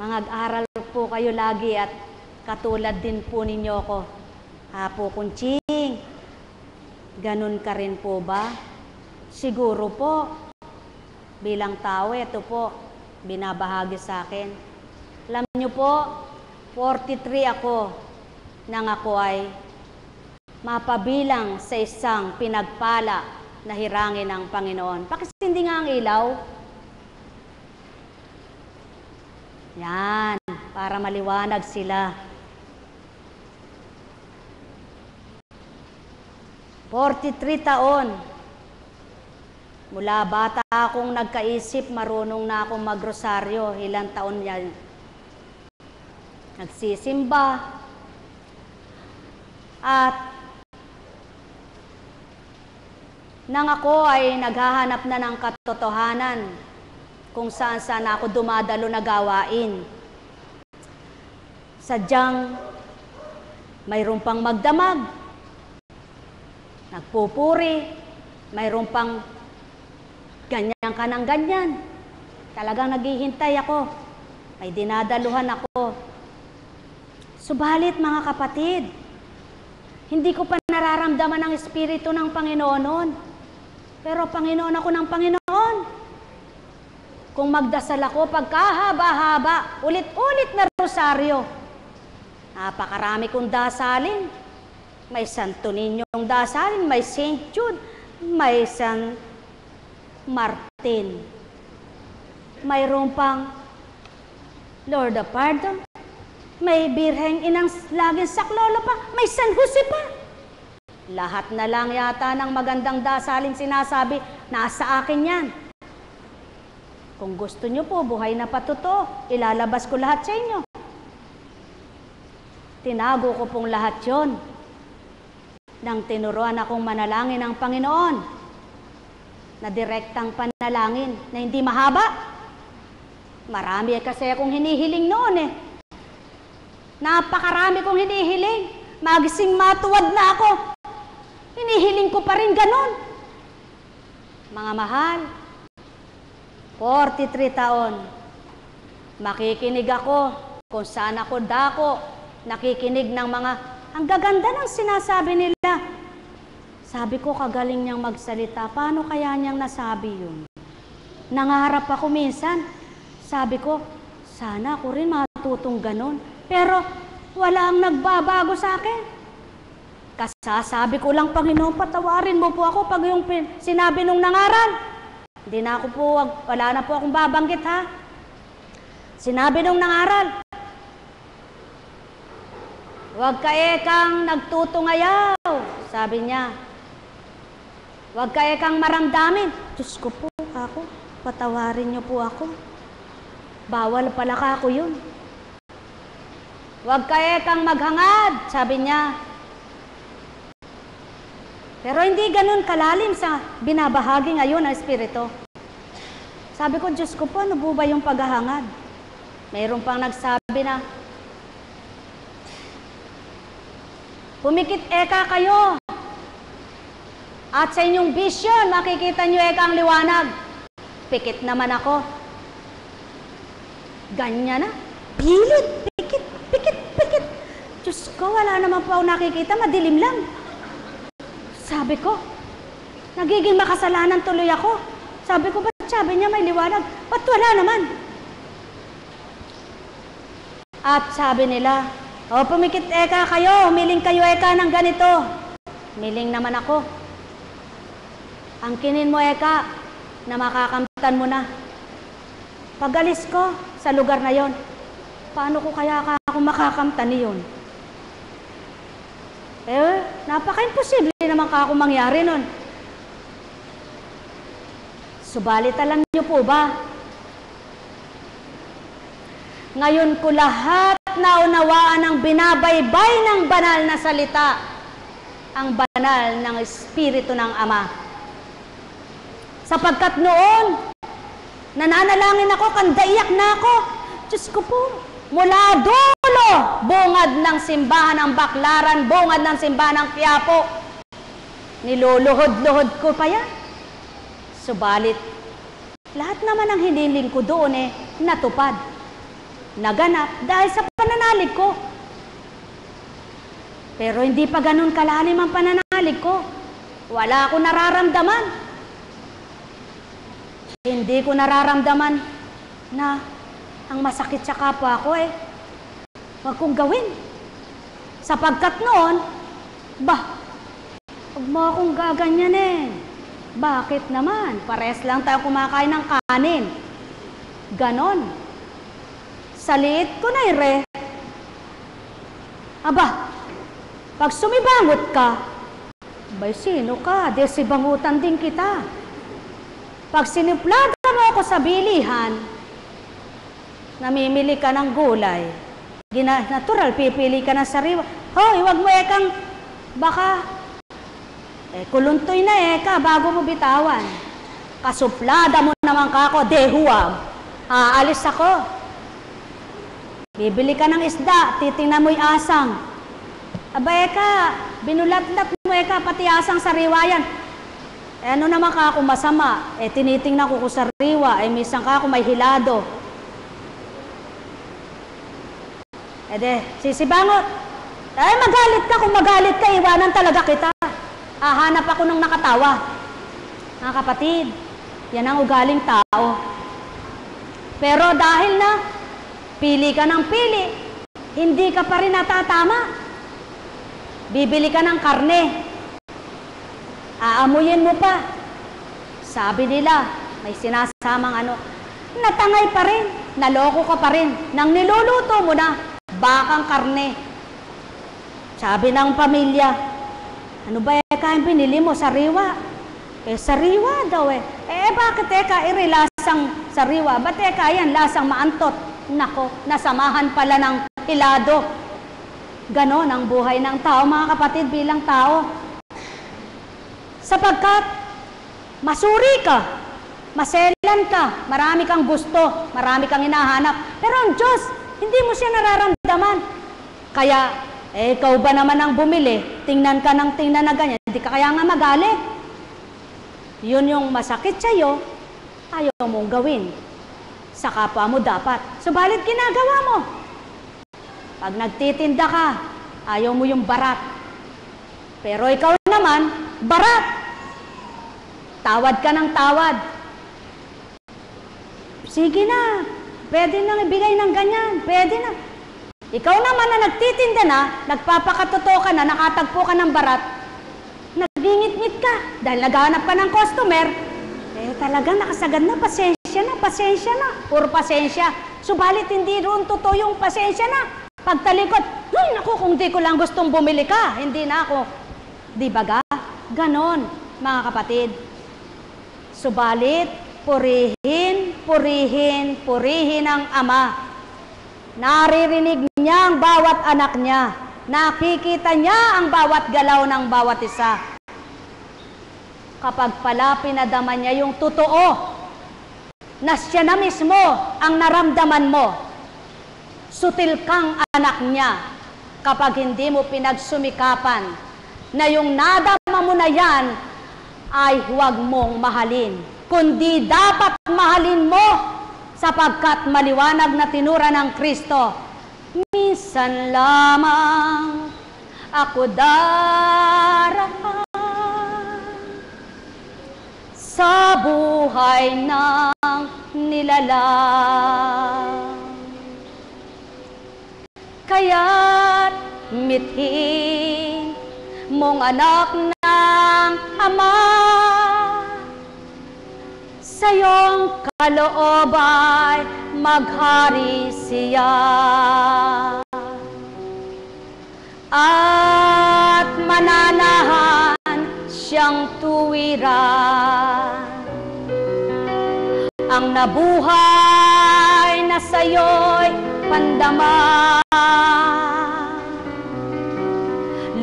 Mag-aral po kayo lagi at katulad din po ninyo ko. Hapo Kunching, ganun ka rin po ba? Siguro po, bilang tao, ito po, binabahagi sa akin. Alam nyo po, 43 ako nang ako ay mapabilang sa isang pinagpala na hirangin ng Panginoon. Pakisindi nga ang ilaw. Yan, para maliwanag sila. 43 taon. Mula bata akong nagkaisip, marunong na akong magrosaryo. Ilang taon yan. Nagsisimba. At nang ako ay naghahanap na ng katotohanan kung saan ako dumadalo na gawain. Sadyang mayroon pang magdamag, nagpupuri, mayroon pang ganyan ka ng ganyan. Talagang naghihintay ako, may dinadaluhan ako. Subalit mga kapatid, hindi ko pa nararamdaman ang Espiritu ng Panginoon noon. Pero Panginoon ako ng Panginoon. Kung magdasal ako pagkahaba-haba, ulit-ulit na rosaryo, napakarami kong dasalin. May Santo Niñong dasalin, may Saint Jude, may San Martin. Mayroon pang Lord of Pardon, may Birheng Inang Laging Saklolo pa, may San Jose pa. Lahat na lang yata ng magandang dasalin sinasabi, nasa akin yan. Kung gusto nyo po, buhay na patuto, ilalabas ko lahat sa inyo. Tinago ko pong lahat yon nang tinuruan akong manalangin ng Panginoon na direktang panalangin na hindi mahaba. Marami kasi akong hinihiling noon eh. Napakarami kong hinihiling. Magising matuwad na ako. Hinihiling ko pa rin ganon. Mga mahal, 43 taon, makikinig ako kung saan ako dako, nakikinig ng mga, ang gaganda ng sinasabi nila. Sabi ko, kagaling niyang magsalita, paano kaya niyang nasabi yun? Nangarap ako minsan, sabi ko, sana ako rin matutong ganon. Pero walang nagbabago sa akin. Kasasabi ko lang, Panginoon, patawarin mo po ako pag yung sinabi nung nangaral. Hindi na ako po, wala na po akong babanggit ha. Sinabi nung nangaral, huwag ka ekang nagtutungayaw, sabi niya. Huwag ka ekang maramdamin. Diyos ko po ako, patawarin niyo po ako. Bawal pala ka ako yun. Huwag ka ekang maghangad, sabi niya. Pero hindi ganun kalalim sa binabahagi ngayon ng Espiritu. Sabi ko, Diyos ko po, ano po ba yung paghahangad? Mayroon pang nagsabi na, pumikit eka kayo. At sa inyong vision, makikita nyo eka ang liwanag. Pikit naman ako. Ganyan na. Pilit, pikit, pikit, pikit. Diyos ko, wala naman po ako nakikita, madilim lang. Sabi ko, nagiging makasalanan tuloy ako. Sabi ko, ba't sabi niya may liwanag? Ba't wala naman? At sabi nila, o pumikit eka kayo, humiling kayo eka ng ganito. Humiling naman ako. Angkinin mo eka, na makakamtan mo na. Pag-alis ko sa lugar na yon, paano ko kaya ako makakamtan niyon? Napaka-imposible naman ako mangyari nun. Subalit alam niyo po ba? Ngayon ko lahat naunawaan ang binabaybay ng banal na salita, ang banal ng Espiritu ng Ama. Sapagkat noon, nananalangin ako, kandaiyak na ako. Diyos ko po, mula dulo, bungad ng simbahan ng Baklaran, bungad ng simbahan ng Quiapo. Niluluhod-luhod ko pa yan. Subalit, lahat naman ang hiniling ko doon natupad. Naganap dahil sa pananalig ko. Pero hindi pa ganun kalalim ang pananalig ko. Wala akong nararamdaman. Hindi ko nararamdaman na ang masakit sa kapwa ko huwag kong gawin. Sapagkat noon, huwag mo akong gaganyan Bakit naman? Pares lang tayo kumakain ng kanin. Ganon. Sa liit ko na ire. Aba, pag sumibangot ka, bay sino ka? Di sibangutan din kita. Pag sinimplada mo ako sa bilihan, namimili ka ng gulay, natural, pipili ka ng sariwa. Hoy, wag mo ekang, baka, kuluntoy na eka, bago mo bitawan. Kasuplada mo naman ka ako, huwag. Aalis ako. Bibili ka ng isda, titingnan mo'y asang. Aba eka, binulat-lat mo eka, pati asang sariwa yan. Ano naman ka ako masama? Tinitingnan ko sariwa, minsan ka ako may hilado. Sisibangot. Magalit ka. Kung magalit ka, iwanan talaga kita. Hahanap ako ng nakatawa. Mga kapatid, yan ang ugaling tao. Pero dahil na pili ka ng pili, hindi ka pa rin natatama. Bibili ka ng karne. Aamuyin mo pa. Sabi nila, may sinasamang natangay pa rin, naloko ka pa rin. Nang niluluto mo na, bakang karne. Sabi ng pamilya, ano ba eka yung pinili mo? Sariwa. Sariwa daw bakit eka lasang sariwa? Ba't eka yan, lasang maantot? Nako, nasamahan pala ng hilado. Ganon ang buhay ng tao, mga kapatid, bilang tao. Sapagkat masuri ka, maselan ka, marami kang gusto, marami kang hinahanap. Pero ang Diyos, hindi mo siya nararamdaman. Kaya, ikaw ba naman ang bumili? Tingnan ka ng tingnan na ganyan. Hindi ka kaya nga magalit. Yun yung masakit sa'yo, ayaw mong gawin. Sa kapwa mo dapat. Subalit ginagawa mo. Pag nagtitinda ka, ayaw mo yung barat. Pero ikaw naman, barat. Tawad ka ng tawad. Sige na. Pwede nang ibigay ng ganyan. Pwede na. Ikaw naman na nagtitinda na, nagpapakatotoo ka na, nakatagpo ka ng barat, nagingit-ngit ka. Dahil naghahanap ka ng customer, talagang nakasagad na, pasensya na. Puro pasensya. Subalit hindi roon totoo yung pasensya na. Pagtalikod, naku, kung di ko lang gustong bumili ka, hindi na ako. Di ba ga? Ganon, mga kapatid. Subalit, purihin ang Ama. Naririnig niya ang bawat anak niya. Nakikita niya ang bawat galaw ng bawat isa. Kapag pala pinadama niya yung totoo, na siya na mismo ang naramdaman mo, sutil kang anak niya kapag hindi mo pinagsumikapan na yung nadama mo na yan ay huwag mong mahalin. Kundi dapat mahalin mo sapagkat maliwanag na tinura ng Kristo. Minsan lamang ako daraan sa buhay ng nilalang. Kaya't mithin mong anak ng Ama, sa iyong kaloob ay maghari siya. At mananahan siyang tuwiran. Ang nabuhay na sa iyo'y pandama,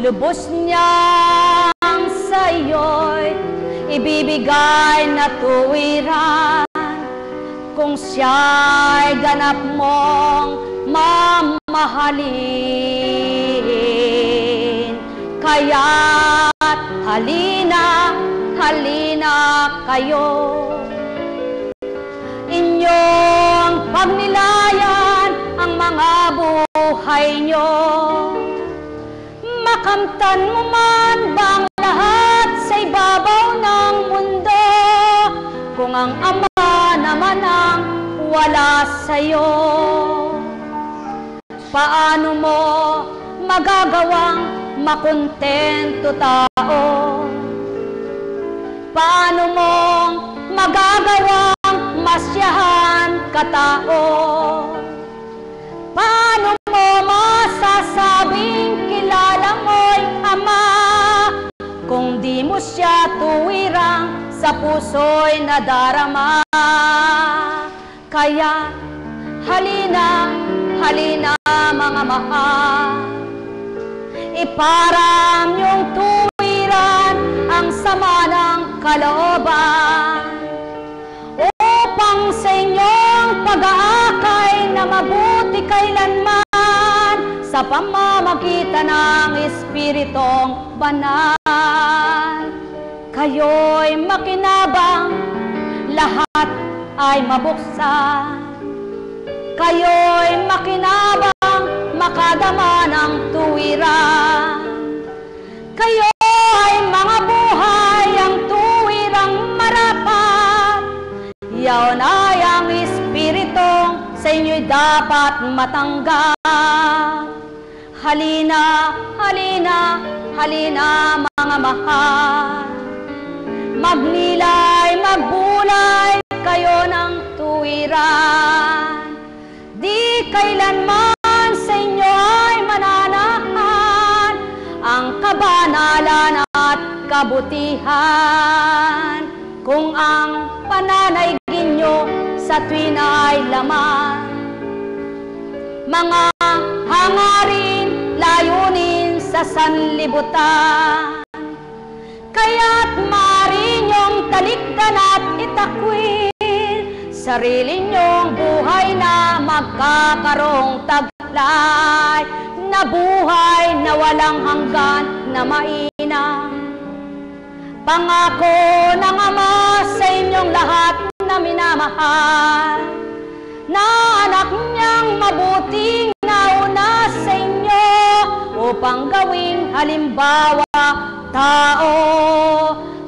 lubos niyang sa iyo'y ibibigay na tuwiran kung siya'y ganap mong mamahalin. Kaya't halina kayo, inyong pagnilayan ang mga buhay nyo. Makamtan mo man bang lahat sa ibabaw ng mundo, kung ang Ama naman ang wala sa'yo? Paano mo magagawang makontento tao? paano mong magagawang masyahan katao? Paano mo masasabing kilala mo'y Ama kung di mo siya tuwirang sa puso'y nadarama? Kaya halina, halina mga mahal, iparam yung tuwiran ang sama ng kalooban, upang sa inyong pag-aakay na mabuti kailanman sa pamamagitan ng Espiritong Banal. Kayo'y makinabang, lahat ay mabuksan. Kayo'y makinabang, makadama ng tuwiran. Kayo ay mga buhay, ang tuwirang marapat. Yaon ay ang Espiritong sa inyo'y dapat matanggap. Halina, halina, halina mga mahal. Magnilay, magbulay kayo ng tuwiran. Di kailanman sa inyo ay mananahan ang kabanalan at kabutihan, kung ang pananaigin nyo sa tuwin ay laman. Mga hangarin, layunin sa sanlibutan, kaya't maaari nyong talikdan at itakwil sarili nyong buhay na magkakaroong taglay, na buhay na walang hanggan na mainam. Pangako ng Ama sa inyong lahat na minamahal, na anak niyang mabuting nauna sa inyo upang gawing halimbawa tao.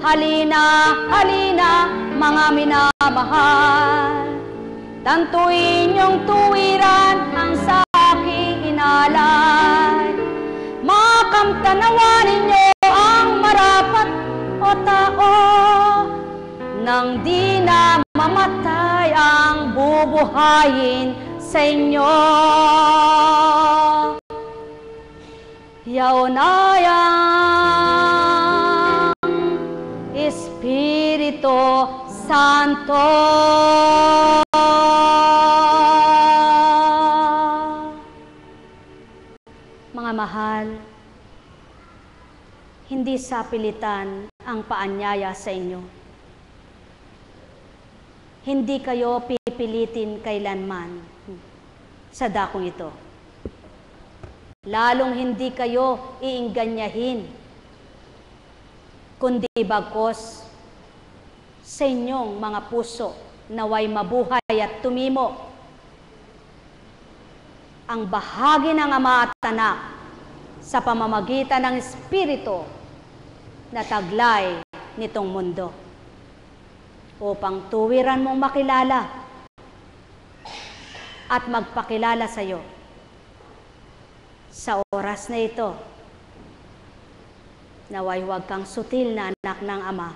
Halina, halina mga minamahal, tantuin yung tuwiran ang sa aking inalay. Makamtanawan ninyo ang marapat o tao, nang di na mamatay ang bubuhayin sa inyo. Yaon ay ang Espiritu Santo. Mga mahal, hindi sa pilitan ang paanyaya sa inyo. Hindi kayo pipilitin kailanman sa dakong ito. Lalong hindi kayo iingganyahin, kundi bagkus sa inyong mga puso naway mabuhay at tumimo ang bahagi ng Ama at Anak sa pamamagitan ng Espiritu na taglay nitong mundo, upang tuwiran mong makilala at magpakilala sa iyo sa oras na ito. Naway huwag kang sutil na anak ng Ama,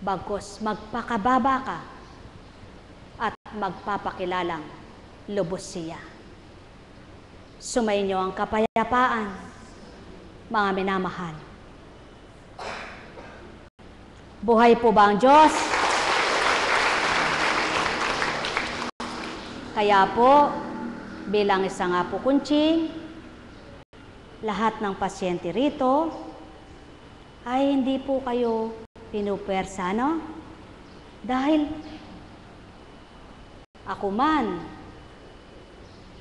bagkus magpakababa ka at magpapakilalang lubos siya. Sumainyo ang kapayapaan, mga minamahal. Buhay po ba ang Diyos? Kaya po, bilang isang Apo Kunching, lahat ng pasyente rito ay hindi po kayo pinupersa, no? Dahil ako man,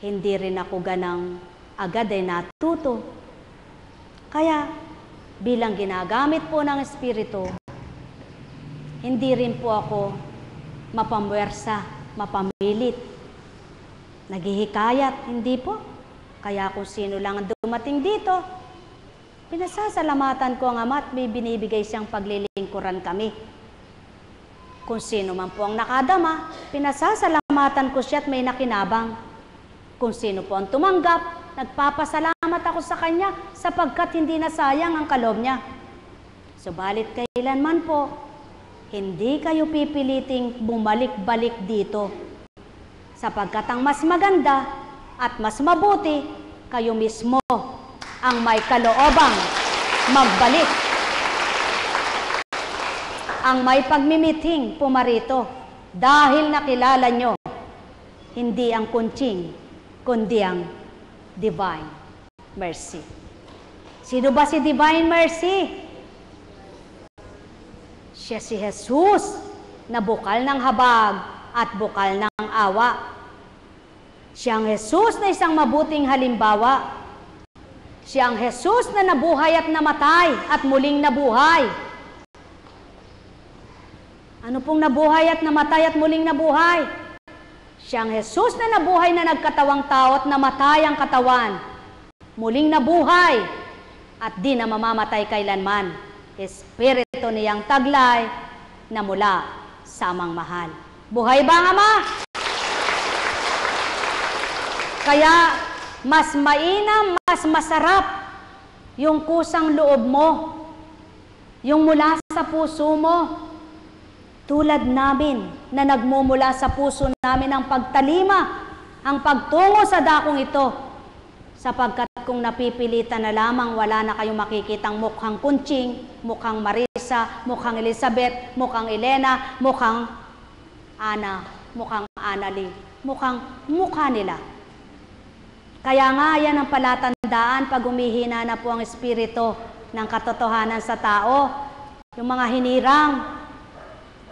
hindi rin ako ganang agad ay natuto. Kaya bilang ginagamit po ng Espiritu, hindi rin po ako mapamwersa, mapamilit, naghihikayat, hindi po. Kaya kung sino lang ang dumating dito, pinasasalamatan ko ang Ama at may binibigay siyang paglilingkuran kami. Kung sino man po ang nakadama, pinasasalamatan ko siya at may nakinabang. Kung sino po ang tumanggap, nagpapasalamat ako sa kanya sapagkat hindi nasayang ang kaloob niya. Subalit kailanman po, hindi kayo pipiliting bumalik-balik dito. Sapagkat ang mas maganda at mas mabuti, kayo mismo ang may kaloobang magbalik. Ang may pagmimiting pumarito dahil nakilala nyo, hindi ang kunching, kundi ang divine mercy. Sino ba si divine mercy? Siya si Jesus na bukal ng habag at bukal ng awa. Siyang Jesus na isang mabuting halimbawa. Siyang Jesus na nabuhay at namatay at muling nabuhay. Ano pong nabuhay at namatay at muling nabuhay? Siyang Jesus na nabuhay na nagkatawang tao at namatay ang katawan. Muling nabuhay at di na mamamatay kailanman. Espiritu niyang taglay na mula sa amang mahal. Buhay ba ang Ama? Kaya mas mainam, mas masarap yung kusang loob mo, yung mula sa puso mo. Tulad namin na nagmumula sa puso namin ang pagtalima, ang pagtungo sa dakong ito. Sapagkat kung napipilitan na lamang, wala na kayong makikitang mukhang Kunching, mukhang Marisa, mukhang Elizabeth, mukhang Elena, mukhang Ana, mukhang Annalie, mukhang mukha nila. Kaya nga yan ang palatandaan pag humihina na po ang espiritu ng katotohanan sa tao. Yung mga hinirang,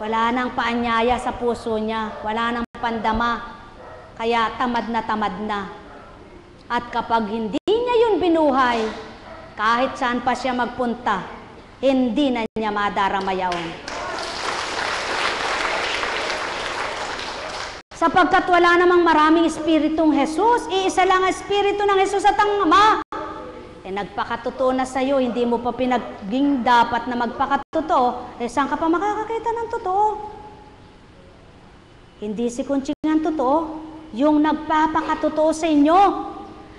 wala nang paanyaya sa puso niya, wala nang pandama, kaya tamad na tamad na. At kapag hindi niya yun binuhay, kahit saan pa siya magpunta, hindi na niya madarama yaon. Sapagkat wala namang maraming espiritong Jesus, iisa lang ang espiritu ng Jesus at ang Ama. Nagpakatotoo na sa'yo, hindi mo pa pinaging dapat na magpakatotoo, saan ka pa makakakita ng totoo? Hindi si Kunching ang totoo, yung nagpapakatotoo sa inyo.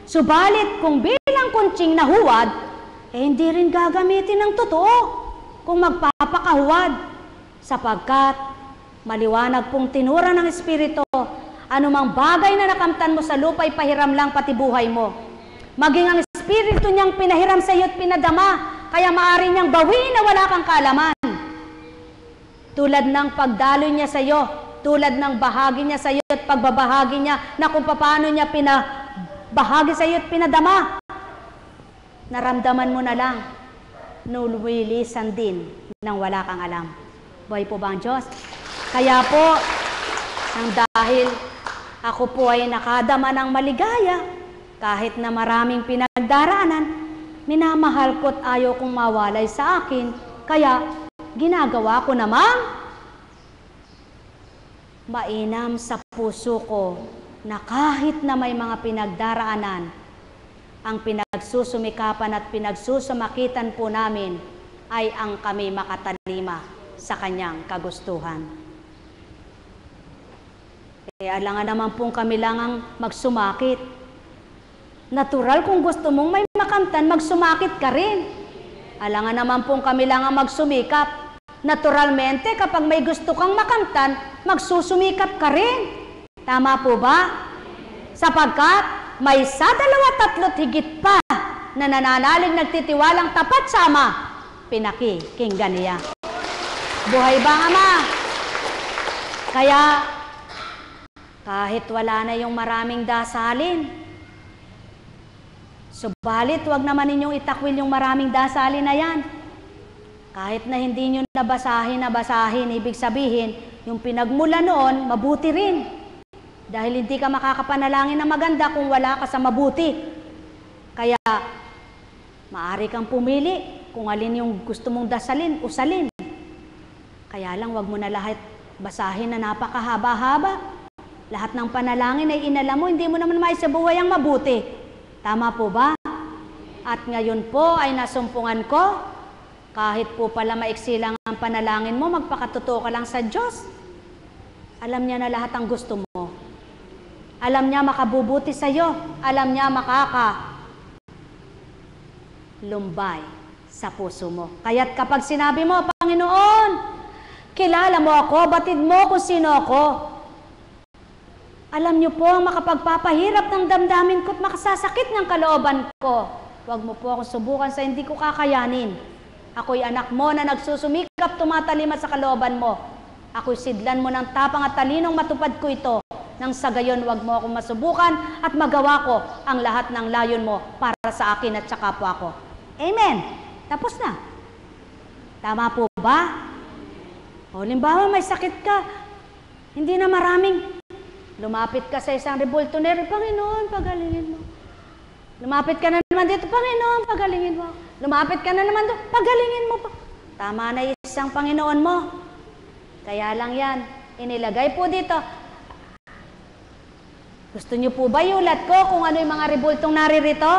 Subalit, kung bilang Kunching na huwad, hindi rin gagamitin ng totoo kung magpapakahuwad. Sapagkat, maliwanag pong tinura ng Espiritu, anumang bagay na nakamtan mo sa lupa, ipahiram lang pati buhay mo. Maging ang Espiritu niyang pinahiram sa iyo at pinadama, kaya maaari niyang bawiin na wala kang kaalaman. Tulad ng pagdaloy niya sa iyo, tulad ng bahagi niya sa iyo at pagbabahagi niya na kung paano niya pinabahagi sa iyo at pinadama. Naramdaman mo na lang, nuluwilisan din nang wala kang alam. Buhay po ba ang Diyos? Kaya po, nang dahil ako po ay nakadama ng maligaya, kahit na maraming pinagdaraanan, minamahal ko't ayaw kong mawalay sa akin, kaya ginagawa ko namang mainam sa puso ko na kahit na may mga pinagdaraanan, ang pinagsusumikapan at pinagsusumakitan po namin ay ang kami makatalima sa kanyang kagustuhan. Kaya alangan naman pong kami lang ang magsumakit. Natural kung gusto mong may makamtan, magsumakit ka rin. Alangan naman pong kami lang ang magsumikap. Naturalmente, kapag may gusto kang makamtan, magsusumikap ka rin. Tama po ba? Sapagkat may sa 2, 3 higit pa na nananalig nagtitiwalang tapat sa Ama, pinakikinggan niya. Buhay ba ang Ama? Kaya, kahit wala na yung maraming dasalin, subalit, wag naman ninyong itakwil yung maraming dasalin na yan. Kahit na hindi nyo nabasahin, ibig sabihin, yung pinagmula noon, mabuti rin. Dahil hindi ka makakapanalangin na maganda kung wala ka sa mabuti. Kaya, maaari kang pumili kung alin yung gusto mong dasalin, usalin. Kaya lang, wag mo na lahat basahin na napakahaba-haba. Lahat ng panalangin ay inalam mo, hindi mo naman maisabuhay ang mabuti. Tama po ba? At ngayon po ay nasumpungan ko, kahit po pala maiksi lang ang panalangin mo, magpakatotoo ka lang sa Diyos. Alam niya na lahat ang gusto mo. Alam niya makabubuti sa iyo. Alam niya lumbay sa puso mo. Kaya't kapag sinabi mo, Panginoon, Kilala mo ako, batid mo kung sino ako. Alam niyo po ang makapagpapahirap ng damdamin ko at makasasakit ng kalooban ko. Huwag mo po akong subukan sa hindi ko kakayanin. Ako'y anak mo na nagsusumikap, tumatalimat sa kalooban mo. Ako'y sidlan mo ng tapang at talinong matupad ko ito. Nang sa gayon, huwag mo akong masubukan at magawa ko ang lahat ng layon mo para sa akin at sa kapwa ko. Amen. Tapos na. Tama po ba? O, limbawa may sakit ka. Hindi na maraming. Lumapit ka sa isang rebultoner, Panginoon, pagalingin mo. Lumapit ka na naman dito, Panginoon, pagalingin mo. Lumapit ka na naman doon, pagalingin mo pa. Tama na isang Panginoon mo. Kaya lang yan, inilagay po dito. Gusto niyo po ba iulat ko kung ano yung mga rebultong naririto?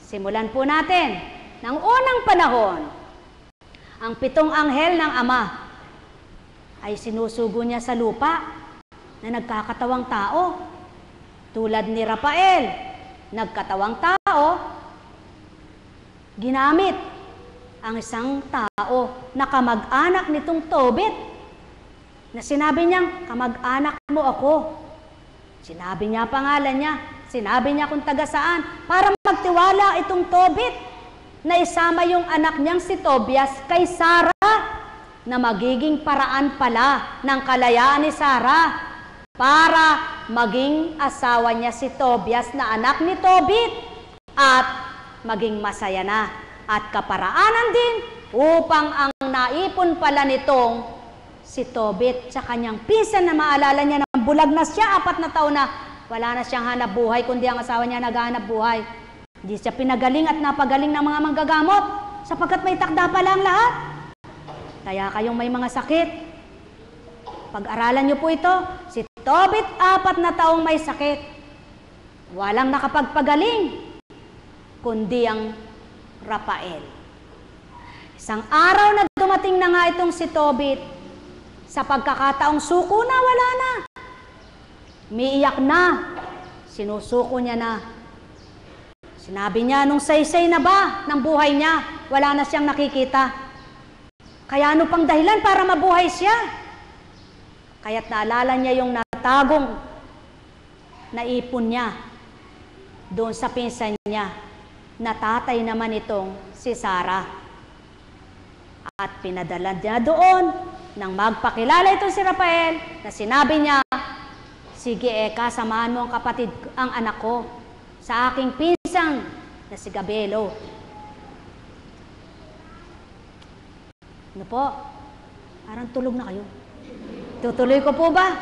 Simulan po natin. Nang unang panahon, ang 7 anghel ng Ama ay sinusugo niya sa lupa na nagkakatawang tao. Tulad ni Rafael, nagkatawang tao, ginamit ang isang tao na kamag-anak nitong Tobit. Na sinabi niyang, kamag-anak mo ako. Sinabi niya pangalan niya, sinabi niya kung taga saan, para magtiwala itong Tobit na isama yung anak niyang si Tobias kay Sarah, na magiging paraan pala ng kalayaan ni Sarah para maging asawa niya si Tobias na anak ni Tobit at maging masaya na at kaparaanan din upang ang naipon pala nitong si Tobit sa kanyang pinsan na maalala niya na bulag na siya, 4 na taon na, wala na siyang hanap buhay kundi ang asawa niya naghahanap buhay. Hindi siya pinagaling at napagaling ng mga manggagamot sapagkat may takda pala ang lahat. Kaya kayong may mga sakit, pag-aralan niyo po ito. Si Tobit, 4 na taong may sakit. Walang nakapagpagaling, kundi ang Rafael. Isang araw na dumating na nga itong si Tobit, sa pagkakataong suko na, wala na. Umiiyak na, sinusuko niya na. Sinabi niya, nung saysay na ba ng buhay niya, wala na siyang nakikita. Kaya ano pang dahilan para mabuhay siya? Kaya't naalala niya yung natagong naipon niya doon sa pinsan niya, na tatay naman itong si Sarah. At pinadala niya doon nang magpakilala itong si Rafael, na sinabi niya, sige Eka, samahan mo ang kapatid, ang anak ko, sa aking pinsan na si Gabelo. Ano po? Parang tulog na kayo. Tutuloy ko po ba?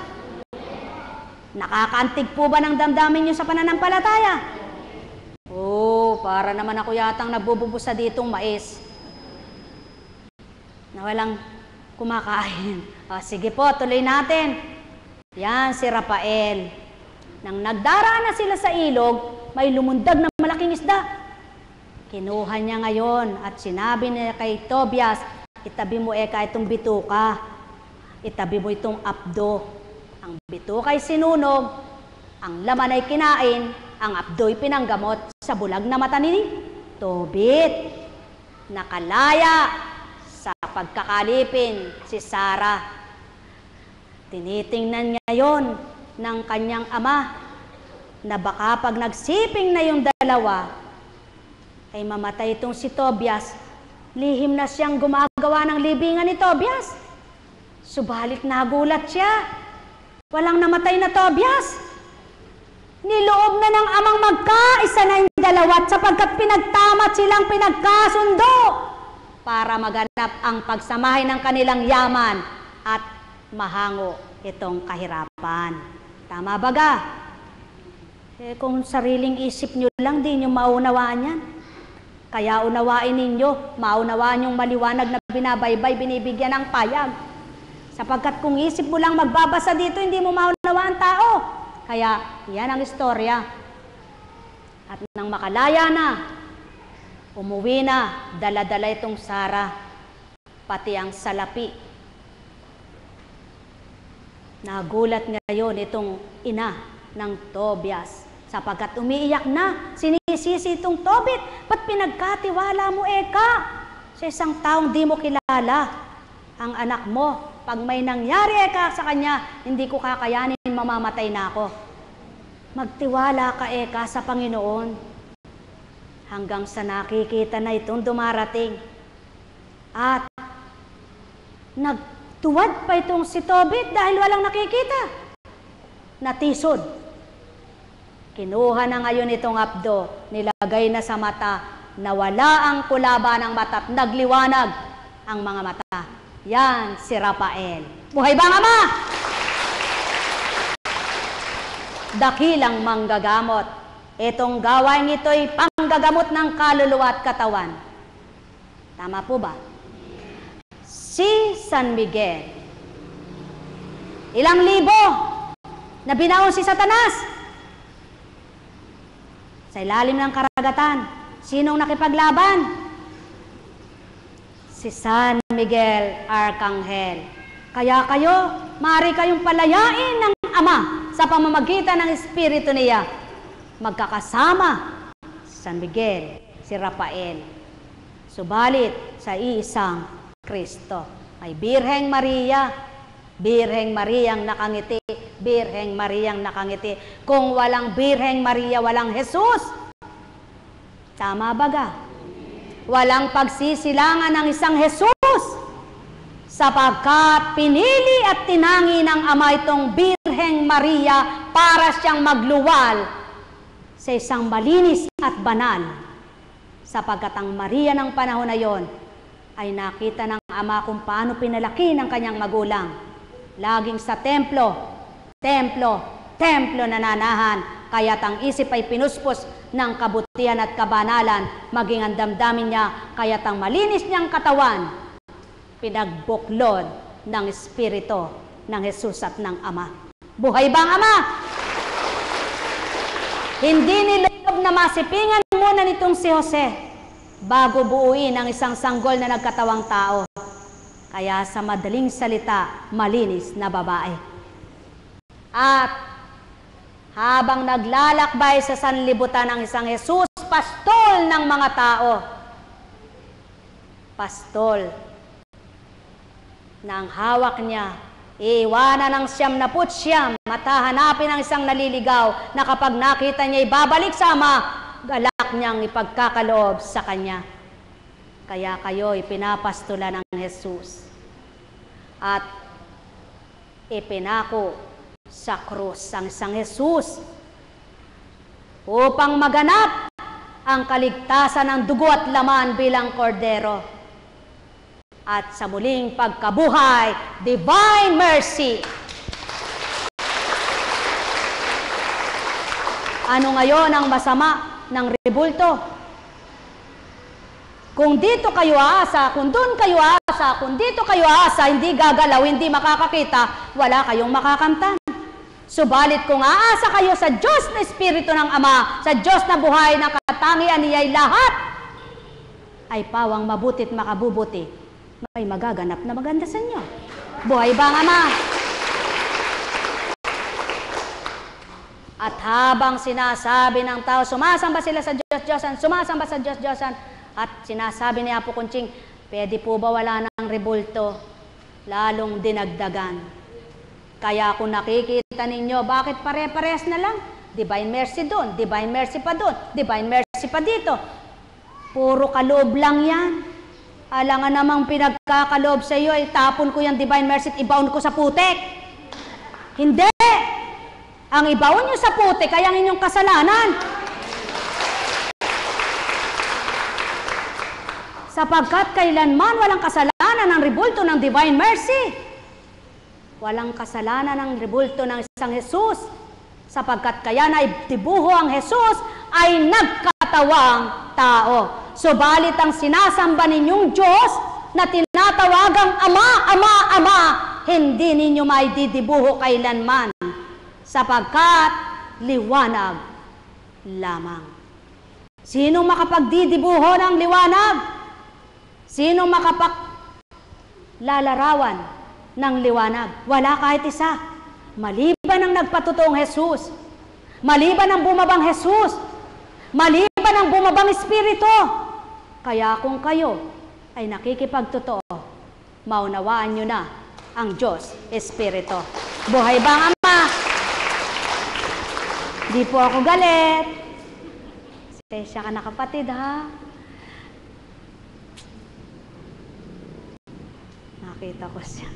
Nakakaantig po ba ng damdamin niyo sa pananampalataya? Para naman ako yatang nagbububusa ditong mais na walang kumakain. Sige po, tuloy natin. Yan si Rafael. Nang nagdaraan na sila sa ilog, may lumundag na malaking isda. Kinuha niya ngayon at sinabi niya kay Tobias, itabi mo Eka itong bituka. Itabi mo itong apdo. Ang bituka ay sinunog, ang laman ay kinain, ang apdo'y pinanggamot sa bulag na mata ni Tobit. Nakalaya sa pagkakalipin si Sarah. Tinitingnan niya yon ng kanyang ama na baka pag nagsiping na yung dalawa, ay mamatay itong si Tobias. Lihim na siyang gumagawa ng libingan ni Tobias. Subalit nagulat siya. Walang namatay na Tobias. Niloob na ng amang magkaisa na yung dalawa sapagkat pinagtamat silang pinagkasundo para maganap ang pagsamahin ng kanilang yaman at mahango itong kahirapan. Tama ba ga? Kung sariling isip nyo lang, di nyo maunawaan yan. Kaya unawain ninyo, maunawaan yung maliwanag na binabaybay, binibigyan ng payag. Sapagkat kung isip mo lang magbabasa dito, hindi mo maunawaan tao. Kaya yan ang istorya. At nang makalaya na, umuwi na, dala-dala itong Sarah, pati ang salapi. Nagulat ngayon itong ina ng Tobias. Sapagkat umiiyak na, sinisisi itong Tobit, ba't pinagkatiwala mo Eka sa isang taong di mo kilala? ang anak mo. Pag may nangyari Eka sa kanya, hindi ko kakayanin, mamamatay na ako. Magtiwala ka Eka sa Panginoon. Hanggang sa nakikita na itong dumarating. At nagtuwad pa itong si Tobit dahil walang nakikita. Natisod. Kinuha na ngayon itong abdo, nilagay na sa mata, nawala ang kulaba ng mata at nagliwanag ang mga mata. Yan si Rafael. Buhay ba ang Ama? Dakilang manggagamot. Itong gawain ito'y panggagamot ng kaluluwa at katawan. Tama po ba? Si San Miguel. Ilang libo na binaon si Satanas sa ilalim ng karagatan. Sinong nakipaglaban? Si San Miguel Arcangel. Kaya kayo, maaari kayong palayain ng Ama sa pamamagitan ng Espiritu niya. Magkakasama San Miguel, si Rafael. Subalit sa iisang Kristo. May Birheng Maria. Birheng Mariang nakangiti. Birheng Mariang nakangiti. Kung walang Birheng Maria, walang Jesus. Tama baga? Walang pagsisilangan ng isang Jesus, sapagkat pinili at tinangi ng Ama itong Birheng Maria para siyang magluwal sa isang malinis at banal, sapagkat ang Maria ng panahon na yon ay nakita ng Ama kung paano pinalaki ng kanyang magulang. Laging sa templo nananahan, kaya't ang isip ay pinuspos ng kabutihan at kabanalan, maging ang damdamin niya, kaya't ang malinis niyang katawan, pinagbuklod ng Espiritu ng Jesus at ng Ama. Buhay ba ang Ama? Hindi nilob na masipingan muna nitong si Jose bago buuin ang isang sanggol na nagkatawang tao. Kaya sa madaling salita, malinis na babae. At habang naglalakbay sa sanlibutan ng isang Jesus, pastol ng mga tao. Pastol na ang hawak niya, iiwanan ng 99 at hahanapin ang isang naliligaw na kapag nakita niya ibabalik sa Ama, galak niyang ipagkakaloob sa kanya. Kaya kayo ipinapastola ng Jesus at ipinako sa krus ang isang Jesus upang maganap ang kaligtasan ng dugo at laman bilang kordero. At sa muling pagkabuhay, divine mercy. Ano ngayon ang masama ng rebulto? Kung dito kayo aasa, kung doon kayo aasa, kung dito kayo aasa, hindi gagalaw, hindi makakakita, wala kayong makakamtan. Subalit kung aasa kayo sa Diyos na Espiritu ng Ama, sa Diyos na buhay na katangian niya'y lahat, ay pawang mabutit makabubuti, may magaganap na maganda sa inyo. Buhay ba ang Ama? At habang sinasabi ng tao, sumasamba sila sa Diyos-Diyosan, sumasamba sa Diyos-Diyosan, at sinasabi ni Apo Kunching, pwede po ba wala ng rebulto? Lalong dinagdagan. Kaya kung nakikita ninyo, bakit pare-pares na lang? Divine mercy doon, divine mercy pa doon, divine mercy pa dito. Puro kaloob lang yan. Alangan namang pinagkakaloob sa iyo, itapon ko yung divine mercy at ibaon ko sa putik. Hindi! Ang ibaon nyo sa putik ay ang inyong kasalanan. Sapagkat kailanman walang kasalanan ng rebulto ng divine mercy. Walang kasalanan ng rebulto ng isang Jesus. Sapagkat kaya na dibuho ang Jesus ay nagkatawang tao. Subalit ang sinasamba ninyong Diyos na tinatawagang Ama, Ama, Ama, hindi ninyo maididibuho kailanman. Sapagkat liwanag lamang. Sino makapagdidibuho ng liwanag? Sino makapaglalarawan ng liwanag? Wala kahit isa. Maliban ang nagpatotoong Jesus. Maliban ang bumabang Jesus. Maliban ang bumabang Espiritu. Kaya kung kayo ay nakikipagtotoo, maunawaan nyo na ang Diyos Espiritu. Buhay ba ang Ama? Di po ako galit. Pasensya ka na kapatid, ha? Nakita ko siya.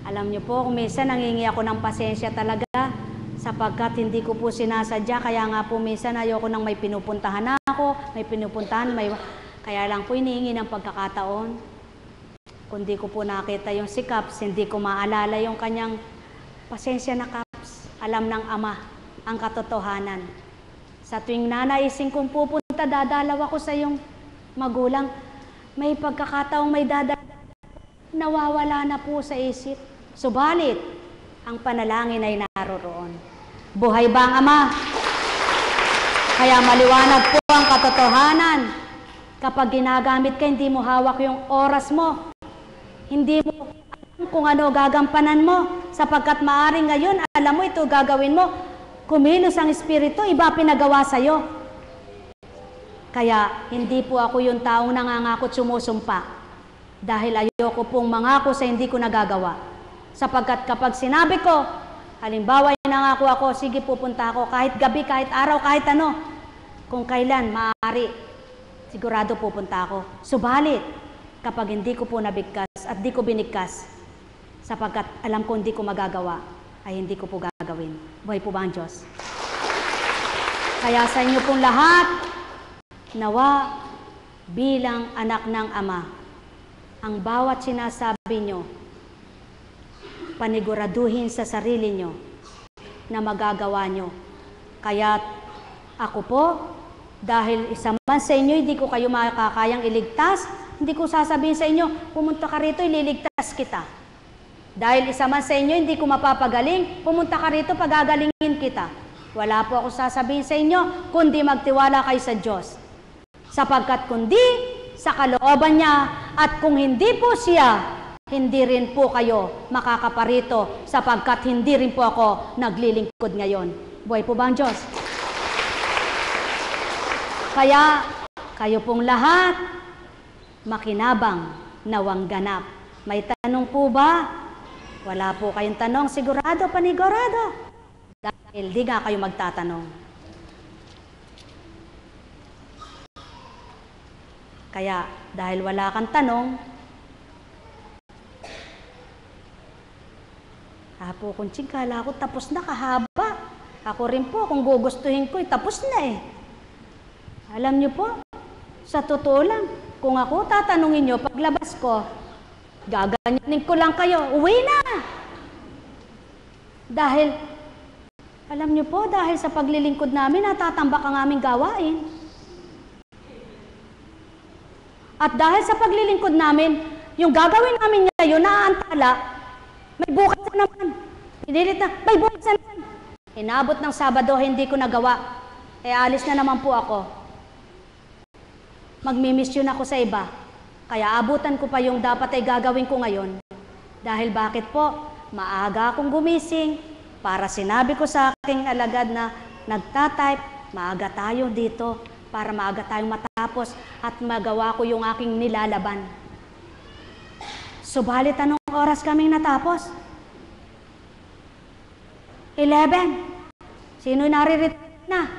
Alam niyo po, kung minsan nangingi ako ng pasensya talaga sapagkat hindi ko po sinasadya. Kaya nga po minsan ayoko nang may pinupuntahan ako, kaya lang po iniingi ng pagkakataon. Kung di ko po nakita yung si Caps, hindi ko maalala yung kanyang pasensya na Caps. Alam ng Ama ang katotohanan. Sa tuwing nanaisin kong pupunta, dadalaw ako sa iyong magulang. May pagkakataong may nawawala na po sa isip. Subalit, ang panalangin ay naroroon. Buhay ba ang Ama? Kaya maliwanag po ang katotohanan. Kapag ginagamit ka, hindi mo hawak yung oras mo. Hindi mo alam kung ano gagampanan mo. Sapagkat maaring ngayon, alam mo ito gagawin mo. Kumilos ang Espiritu, iba pinagawa sa'yo. Kaya hindi po ako yung taong nangangako at sumusumpa. Dahil ayoko pong mangako sa hindi ko nagagawa. Sapagkat kapag sinabi ko, halimbawa nangako ako, sige pupunta ako, kahit gabi, kahit araw, kahit ano. Kung kailan, maaari, sigurado pupunta ako. Subalit, kapag hindi ko po nabigkas at di ko binigkas, sapagkat alam ko hindi ko magagawa, ay hindi ko po gagawin. Buhay po ba ang Diyos? Kaya sa inyo pong lahat, nawa bilang anak ng Ama, ang bawat sinasabi nyo, paniguraduhin sa sarili nyo na magagawa nyo. Kaya ako po, dahil isa man sa inyo, hindi ko kayo makakayang iligtas, hindi ko sasabihin sa inyo, pumunta ka rito, ililigtas kita. Dahil isa man sa inyo, hindi ko mapapagaling, pumunta ka rito, pagagalingin kita. Wala po ako sasabihin sa inyo, kundi magtiwala kayo sa Diyos. Sapagkat kundi sa kalooban niya, at kung hindi po siya, hindi rin po kayo makakaparito, sapagkat hindi rin po ako naglilingkod ngayon. Buhay po ba ang Diyos? Kaya, kayo pong lahat, makinabang, nawang ganap. May tanong po ba? Wala po kayong tanong, sigurado, panigurado. Dahil di nga kayo magtatanong. Kaya, dahil wala kang tanong, po kung kala ko tapos na kahaba. Ako rin po, kung gugustuhin ko, tapos na eh. Alam niyo po, sa totoo lang, kung ako tatanungin niyo, paglabas ko, gaganyanin ko lang kayo, uwi na! Dahil, alam niyo po, dahil sa paglilingkod namin, natatambak ang aming gawain. At dahil sa paglilingkod namin, yung gagawin namin ngayon, naaantala, may bukas na naman. Pinilit na, may bukas na naman. Inabot ng Sabado, hindi ko nagawa. Eh, alis na naman po ako. Magmimisyon ako sa iba. Kaya abutan ko pa yung dapat ay gagawin ko ngayon. Dahil bakit po? Maaga akong gumising para sinabi ko sa aking alagad na nagtatype, maaga tayo dito para maaga tayong matapos at magawa ko yung aking nilalaban. Subalit anong oras kaming natapos? 11. Sino naririto na?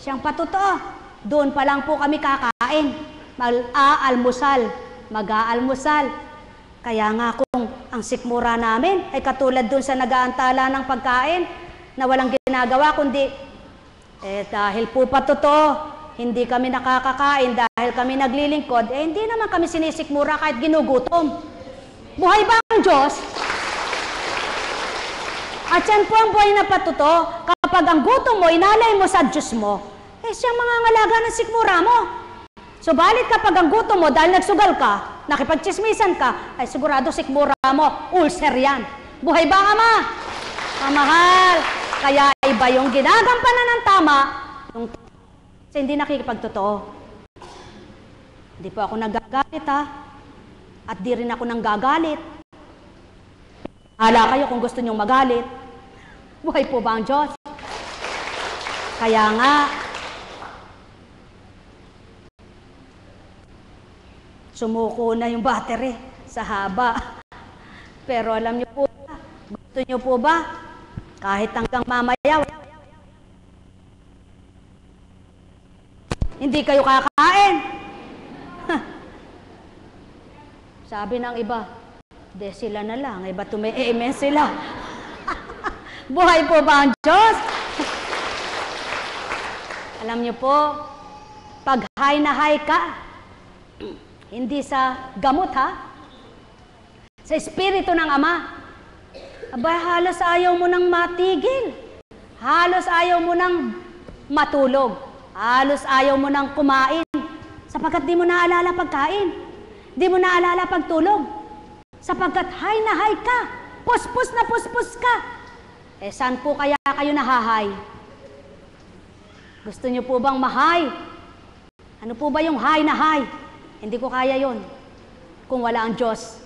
Siyang patotoo. Doon pa lang po kami kakain. Mag-aalmusal. Kaya nga kung ang sikmura namin ay katulad doon sa nag-aantala ng pagkain na walang ginagawa kundi dahil po patotoo, hindi kami nakakakain dahil kami naglilingkod, hindi naman kami sinisikmura kahit ginugutom. Buhay ba ang Diyos? At yan po ang buhay na patuto. Kapag ang gutom mo, inalay mo sa Diyos mo, siyang mga ngalaga ng sikmura mo. Subalit kapag ang gutom mo, dahil nagsugal ka, nakipagchismisan ka, ay sigurado sikmura mo, ulcer yan. Buhay ba ang Ama? Mamahal. Kaya iba yung ginagampanan ng tama, yung hindi nakikipagtotoo. Hindi po ako nagagalit ha. At di rin ako nang gagalit. Hala kayo kung gusto nyong magalit. Buhay po ba ang Diyos? Kaya nga, sumuko na yung battery sa haba. Pero alam niyo po ba, gusto niyo po ba, kahit hanggang mamaya, hindi kayo kakain? Sabi ng iba, de sila na lang, iba tumi-amen sila. Buhay po ba ang Diyos? Alam niyo po, pag high na high ka, hindi sa gamot ha, sa Espiritu ng Ama, aba, halos ayaw mo nang matigil. Halos ayaw mo nang matulog. Halos ayaw mo nang kumain. Sapagkat di mo naalala pagkain. Di mo naalala pagtulog. Sapagkat high na high ka. Puspos na puspos ka. Eh, saan po kaya kayo nahahay? Gusto niyo po bang mahay? Ano po ba yung high na high? Hindi ko kaya yon kung wala ang Diyos.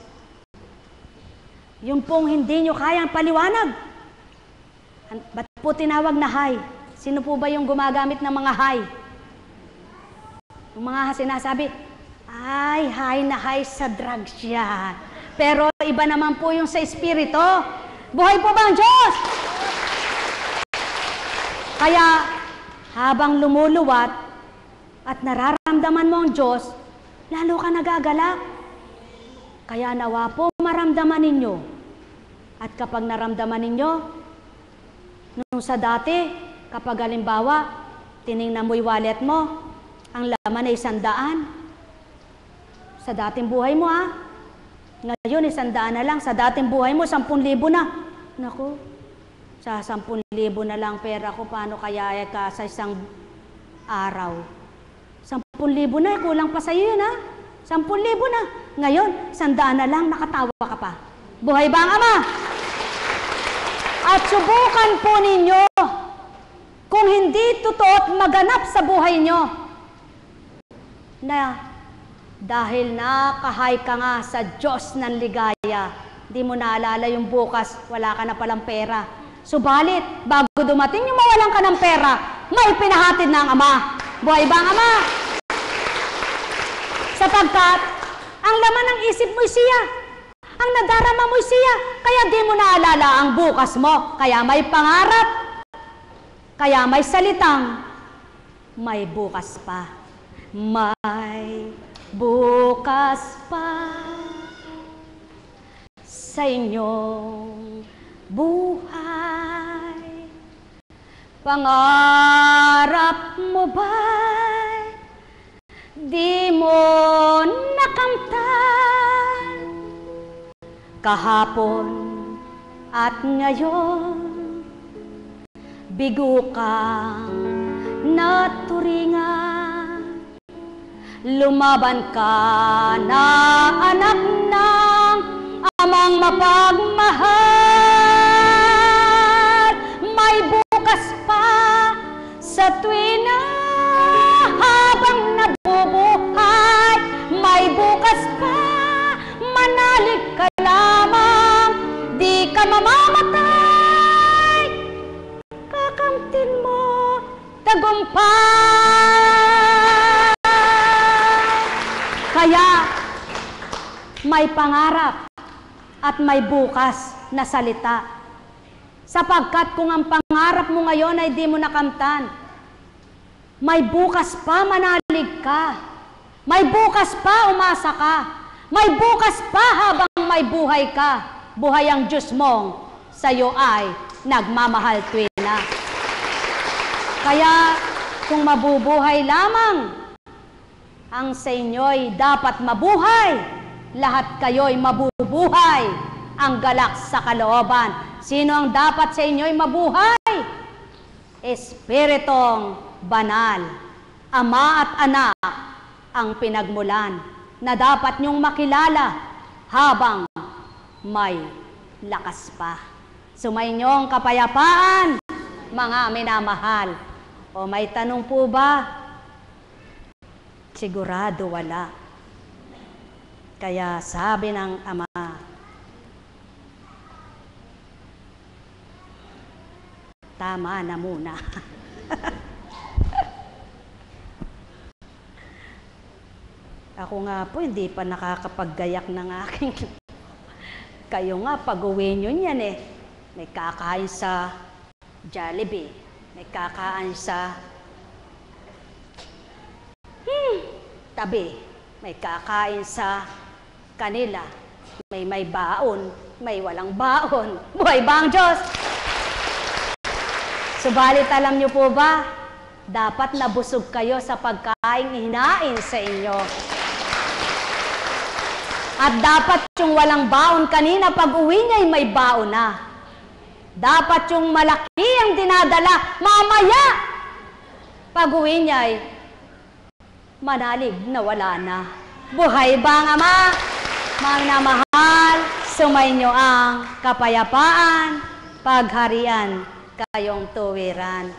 Yung pong hindi nyo kayang paliwanag. Ba't po tinawag na high? Sino po ba yung gumagamit ng mga high? Yung mga sinasabi, ay, high na high sa drugs yan. Pero iba naman po yung sa Espiritu. Buhay po ba ang Diyos? Kaya, habang lumuluwat at nararamdaman mo ang Diyos, lalo ka nagagalak. Kaya nawa po maramdaman ninyo. At kapag naramdaman ninyo, nung sa dati, kapag halimbawa, tiningnan mo yung wallet mo, ang laman ay 100. Sa dating buhay mo ha. Ngayon, 100 na lang. Sa dating buhay mo, 10,000 na. Naku, sa 10,000 na lang pera ko, paano kaya ka sa isang araw? 10,000 na, kulang pa sa'yo yun ha. 10,000 na. Ngayon, 100 na lang, nakatawa ka pa. Buhay ba ang Ama? At subukan po ninyo kung hindi totoo at maganap sa buhay nyo na dahil nakahay ka nga sa Diyos ng ligaya, di mo naalala yung bukas, wala ka na palang pera. Subalit, bago dumating yung mawalan ka ng pera, may pinahatid na ang Ama. Buhay ba ang Ama? Sapagkat, ang laman ng isip mo'y siya. Ang nadarama mo'y siya. Kaya di mo naalala ang bukas mo. Kaya may pangarap. Kaya may salitang, may bukas pa. May bukas pa sa inyong buhay. Pangarap mo ba'y di mo nakamtan? Kahapon at ngayon, bigo kang naturingan. Lumaban ka na anak ng Amang mapagmahal. May bukas pa sa tuwing na habang nabubuhay. May bukas pa, manalig ka lamang, di ka mamamatay. Kakamtin mo tagumpay. Kaya may pangarap at may bukas na salita. Sapagkat kung ang pangarap mo ngayon ay di mo nakamtan, may bukas pa, manalig ka. May bukas pa, umasa ka. May bukas pa habang may buhay ka. Buhay ang Diyos mong sa'yo ay nagmamahal tuwin na. Kaya kung mabubuhay lamang ang sa inyo'y dapat mabuhay, lahat kayo'y mabubuhay ang galak sa kalooban. Sino ang dapat sa inyo'y mabuhay? Espiritong banal, Ama at Anak ang pinagmulan na dapat nyong makilala habang may lakas pa. Sumainyong kapayapaan, mga minamahal. O may tanong po ba? Sigurado wala. Kaya sabi ng Ama, tama na muna. Ako nga po, hindi pa nakakapaggayak ng aking Kayo nga, pag-uwi nyo yan eh. May kakain sa Jollibee. May kakain sa tabi. May kakain sa kanila. May baon. May walang baon. Buhay ba ang Diyos? Subalit alam nyo po ba, dapat nabusog kayo sa pagkain hinain sa inyo. At dapat yung walang baon kanina, pag-uwi niya ay may baon na. Dapat yung malaki ang dinadala, mamaya, pag-uwi niya ay manalig na wala na. Buhay ba ang Ama? Mga mahal, sumainyo ang kapayapaan, pagharian, kayong tuwiran.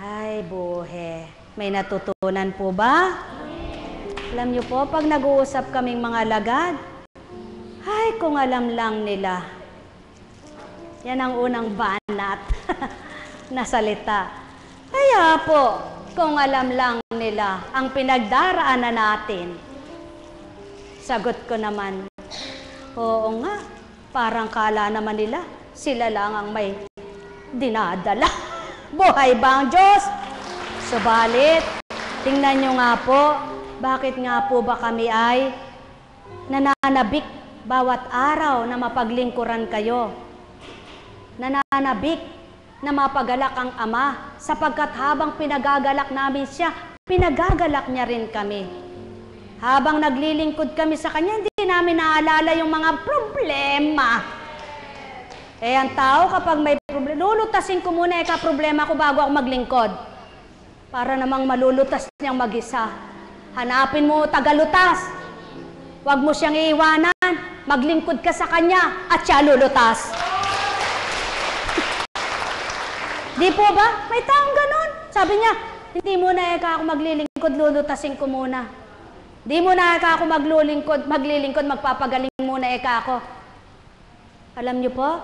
Ay, buhe. May natutunan po ba? Alam niyo po, pag nag-uusap kaming mga lagad, ay, kung alam lang nila. Yan ang unang banat na salita. Kaya po, kung alam lang nila ang pinagdaraanan natin, sagot ko naman, oo nga, parang kala naman nila, sila lang ang may dinadala. Buhay ba ang Diyos? Subalit, tingnan nyo nga po, bakit nga po ba kami ay nananabik bawat araw na mapaglingkuran kayo? Nananabik na mapagalak ang Ama, sapagkat habang pinagagalak namin siya, pinagagalak niya rin kami. Habang naglilingkod kami sa Kanya, hindi namin naalala yung mga problema. Eh, ang tao kapag may problema, lulutasin ko muna problema ko bago ako maglingkod. Para namang malulutas niyang mag-isa. Hanapin mo tagalutas. Huwag mo siyang iiwanan. Maglingkod ka sa Kanya at siya lulutas. Di po ba? May taong ganun. Sabi niya, hindi muna ako maglilingkod, lulutasin ko muna. Di muna ako maglilingkod, magpapagaling muna ako. Alam niyo po,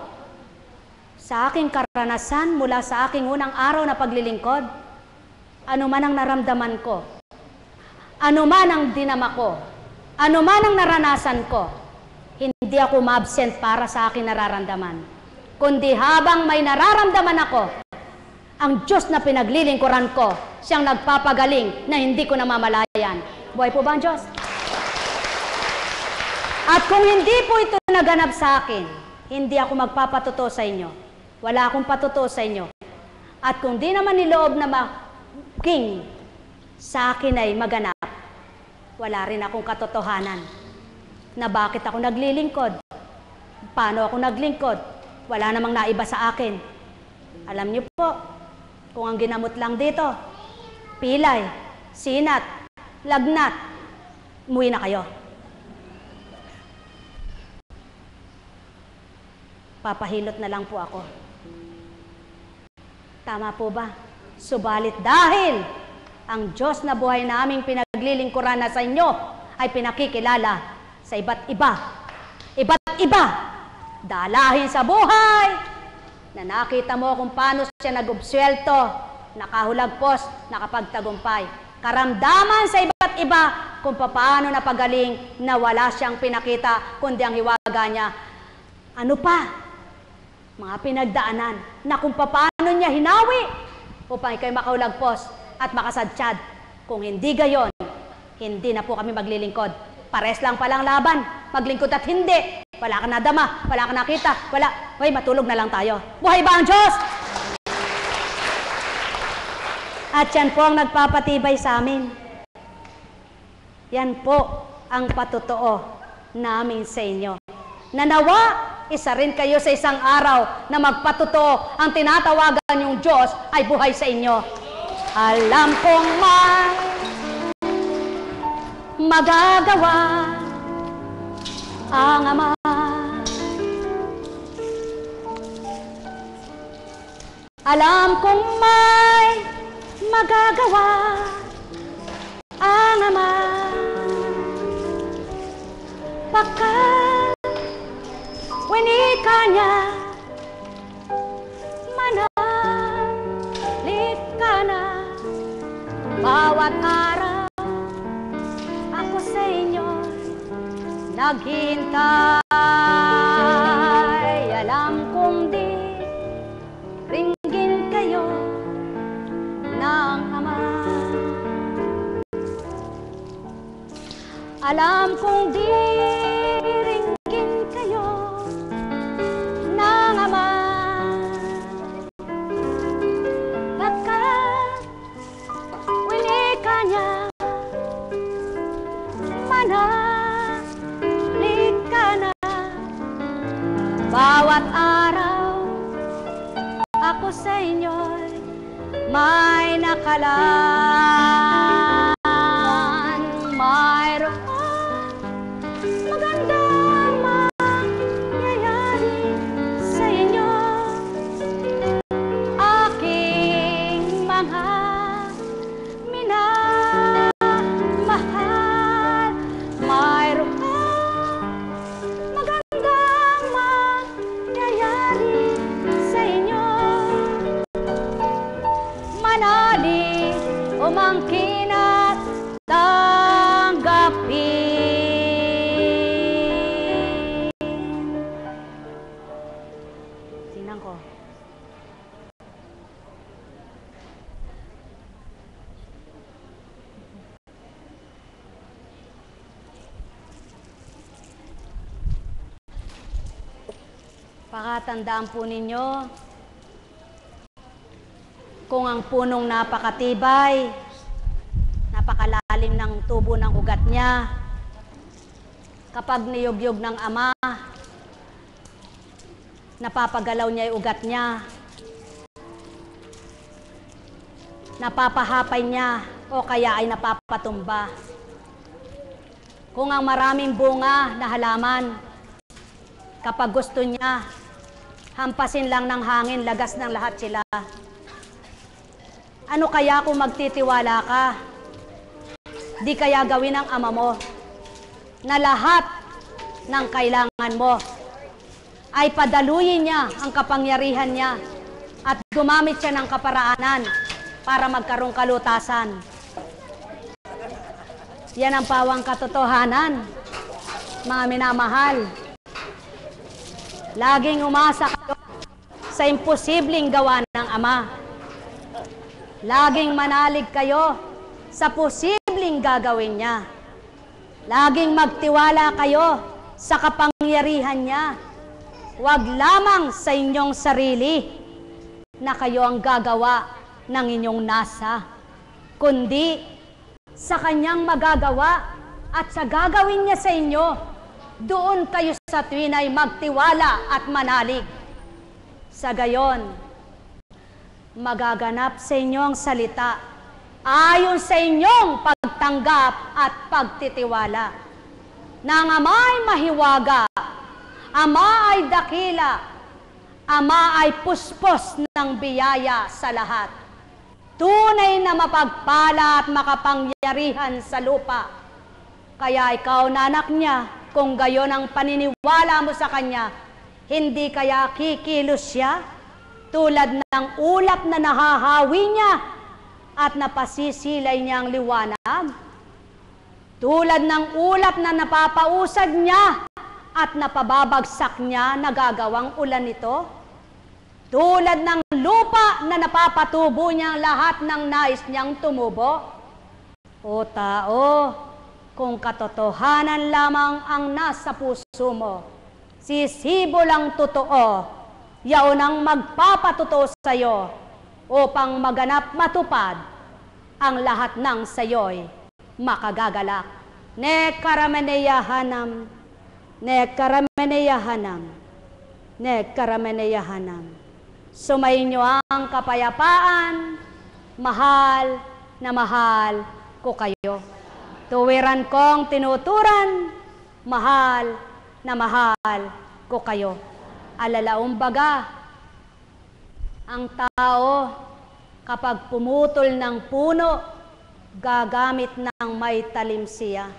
sa aking karanasan mula sa aking unang araw na paglilingkod, ano man ang naramdaman ko, ano man ang dinama ko, ano man ang naranasan ko, hindi ako ma-absent para sa aking nararamdaman. Kundi habang may nararamdaman ako, ang Diyos na pinaglilingkuran ko, siyang nagpapagaling na hindi ko namamalayan. Buhay po ba ang Diyos? At kung hindi po ito naganap sa akin, hindi ako magpapatuto sa inyo. Wala akong patuto sa inyo. At kung di naman niloob na maging sa akin ay maganap, wala rin akong katotohanan na bakit ako naglilingkod. Paano ako naglingkod? Wala namang naiba sa akin. Alam niyo po, kung ang ginamot lang dito, pilay, sinat, lagnat, umuwi na kayo. Papahilot na lang po ako. Tama po ba? Subalit dahil ang Diyos na buhay naming pinaglilingkuran na sa inyo ay pinakikilala sa iba't iba, dalahin sa buhay, na nakita mo kung paano siya nag-ubswelto, nakahulagpos, nakapagtagumpay. Karamdaman sa iba't iba kung paano napagaling na wala siyang pinakita kundi ang hiwaga niya. Ano pa? Mga pinagdaanan na kung paano niya hinawi upang ikay makahulagpos at makasadsyad. Kung hindi gayon, hindi na po kami maglilingkod. Pares lang palang laban, maglingkod at hindi. Wala ka nadama, wala ka nakita, wala. Hoy, matulog na lang tayo. Buhay ba ang Diyos? At yan po ang nagpapatibay sa amin. Yan po ang patotoo namin sa inyo. Nanawa, isa rin kayo sa isang araw na magpatotoo ang tinatawagan yung Diyos ay buhay sa inyo. Alam kong magagawa ang Ama. Alam kong may magagawa ang Ama. Pagkat winika niya, manalig ka na. Bawat araw ako sa inyo naghihintay. Alam kong diringgin kayo ng Ama, pagkat winika niya, manahalik ka na. Bawat araw ako sa inyo'y may nakalaan. Mayroon magandang mangyayari sa inyo, aking mga minamahal. Mayroon magandang mangyayari sa inyo, manali umangkin at tanggapin. Tingnan ko. Pakatandaan po ninyo, kung ang punong napakatibay, napakalalim ng tubo ng ugat niya, kapag niyugyug ng Ama, napapagalaw niya yung ugat niya, napapahapay niya, o kaya ay napapatumba. Kung ang maraming bunga na halaman, kapag gusto niya, hampasin lang ng hangin, lagas ng lahat sila. Ano kaya kung magtitiwala ka? Di kaya gawin ng Ama mo na lahat ng kailangan mo ay padaluyin niya ang kapangyarihan niya at gumamit siya ng kaparaanan para magkaroong kalutasan. Yan ang pawang katotohanan, mga minamahal. Laging umasa kayo sa imposibleng gawa ng Ama. Laging manalig kayo sa posibleng gagawin niya. Laging magtiwala kayo sa kapangyarihan niya. Huwag lamang sa inyong sarili na kayo ang gagawa ng inyong nasa, kundi sa kanyang magagawa at sa gagawin niya sa inyo. Doon kayo sa tuwin ay magtiwala at manalig. Sa gayon, magaganap sa inyo ang salita ayon sa inyong pagtanggap at pagtitiwala. Nang Ama ay mahiwaga, Ama ay dakila, Ama ay puspos ng biyaya sa lahat. Tunay na mapagpala at makapangyarihan sa lupa. Kaya ikaw na anak niya, kung gayon ang paniniwala mo sa kanya, hindi kaya kikilos siya tulad ng ulap na nahahawi niya at napasisilay niya ang liwanag? Tulad ng ulap na napapausad niya at napababagsak niya, nagagawang ulan nito? Tulad ng lupa na napapatubo niya ang lahat ng nais niyang tumubo? O tao, kung katotohanan lamang ang nasa puso mo, sisibol ang totoo, yaon ang magpapatotoo sa iyo upang maganap matupad ang lahat ng sayo'y makagagalak. Ne karameneyahanam, ne karameneyahanam, ne karameneyahanam. Sumayin niyo ang kapayapaan, mahal ko kayo. Tuwiran kong tinuturan, mahal ko kayo. Alalaong baga, ang tao kapag pumutol ng puno, gagamit ng may talim siya.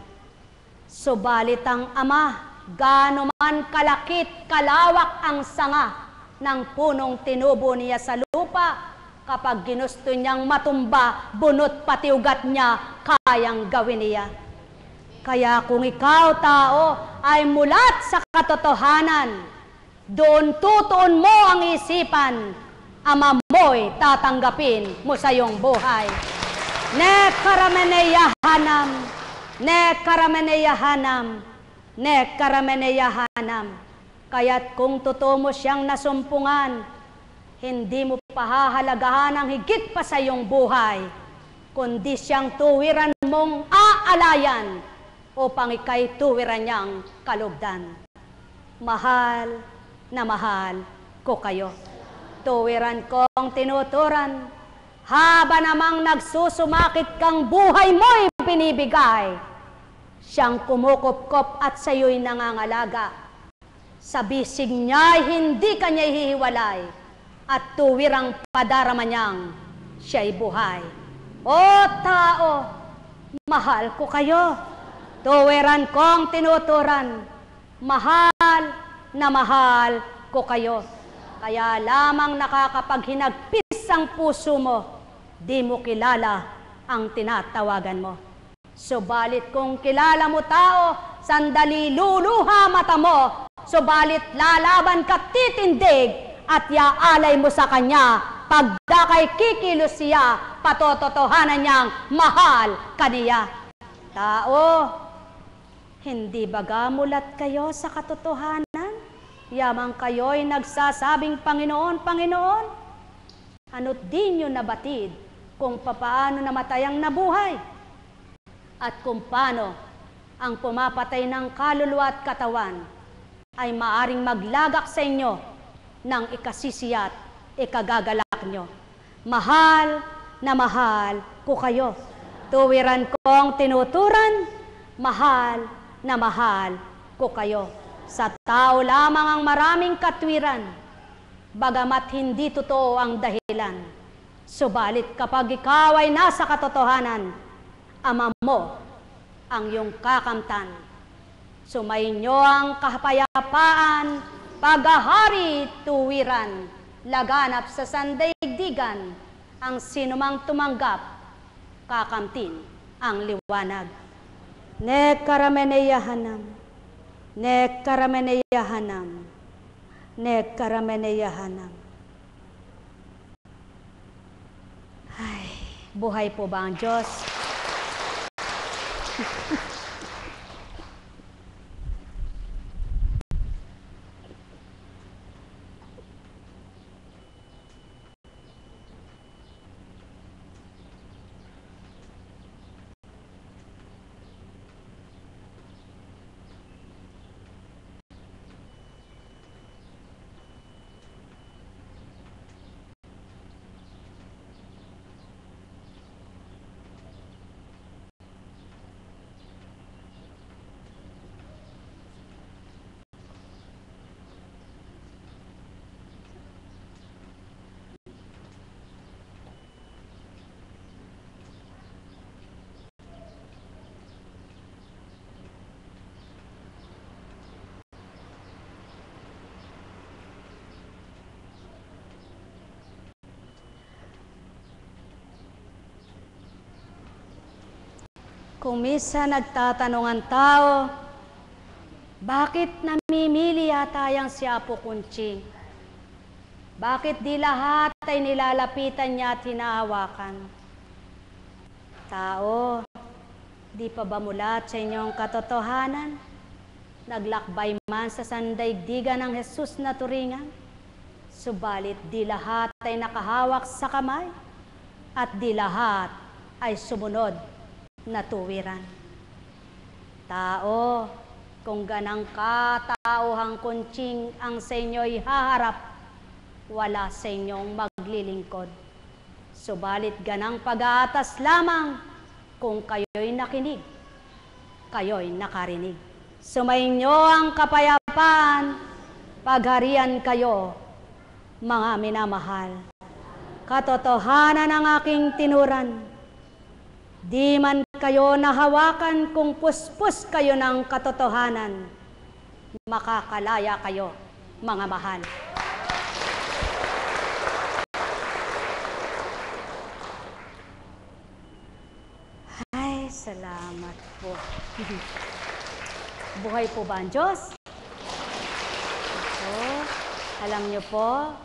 Subalit ang Ama, gaano man kalakit, kalawak ang sanga ng punong tinubo niya sa lupa, kapag ginusto niyang matumba, bunot pati ugat niya, kayang gawin niya. Kaya kung ikaw, tao, ay mulat sa katotohanan, doon tutuon mo ang isipan, Ama mo'y tatanggapin mo sa iyong buhay. Ne karameneyahanam, ne karameneyahanam, ne karameneyahanam. Kaya't kung totoo mo siyang nasumpungan, hindi mo pahahalagahan ang higit pa sa iyong buhay, kundi siyang tuwiran mong aalayan upang ika'y tuwiran niyang kalugdan. Mahal na mahal ko kayo. Tuwiran kong tinuturan, haba namang nagsusumakit kang buhay mo'y binibigay. Siyang kumukupkop at sa'yo'y nangangalaga. Sa bisig niya'y hindi kanya hihiwalay at tuwirang padarama niyang siya'y buhay. O tao, mahal ko kayo. Tuwiran kong tinuturan, mahal na mahal ko kayo. Kaya lamang nakakapaghinagpis ang puso mo, di mo kilala ang tinatawagan mo. Subalit kung kilala mo tao, sandali luluha mata mo, subalit lalaban ka titindig at yaalay mo sa kanya, pagdakay kikilos siya, patototohanan niyang mahal kaniya. Tao, hindi baga mulat kayo sa katotohanan? Yamang kayo'y nagsasabing Panginoon, Panginoon? Ano't di nyo nabatid kung papaano namatay ang nabuhay? At kung paano ang pumapatay ng kaluluwa at katawan ay maaring maglagak sa inyo ng ikasisiyat, ikagagalak nyo. Mahal na mahal ko kayo. Tuwiran kong tinuturan, mahal na mahal ko kayo. Sa tao lamang ang maraming katwiran, bagamat hindi totoo ang dahilan. Subalit kapag ikaw ay nasa katotohanan, Ama mo ang iyong kakamtan. Sumainyo ang kapayapaan, paghahari, tuwiran, laganap sa sandaigdigan, ang sinumang tumanggap, kakamtin ang liwanag. Ne karameneyahanam, ne karameneyahanam, ne karameneyahanam. Ay, buhay po ba ang Diyos? Kung minsan nagtatanong ang tao, bakit namimili yata yang si Apo Kunching? Bakit di lahat ay nilalapitan niya at hinahawakan? Tao, di pa ba mulat sa inyong katotohanan? Naglakbay man sa sandaigdigan ng Jesus na turingan, subalit di lahat ay nakahawak sa kamay at di lahat ay sumunod na tuwiran. Tao, kung ganang katauhang Kunching ang sa inyo'y haharap, wala sa inyong maglilingkod. Subalit ganang pag-aatas lamang kung kayo'y nakinig, kayo'y nakarinig. Sumainyo ang kapayapaan, pagharian kayo, mga minamahal. Katotohanan ang aking tinuran, di man kayo nahawakan kung puspos kayo ng katotohanan, makakalaya kayo, mga mahal. Ay, salamat po. Buhay po ba ang Diyos? Ito, alam niyo po,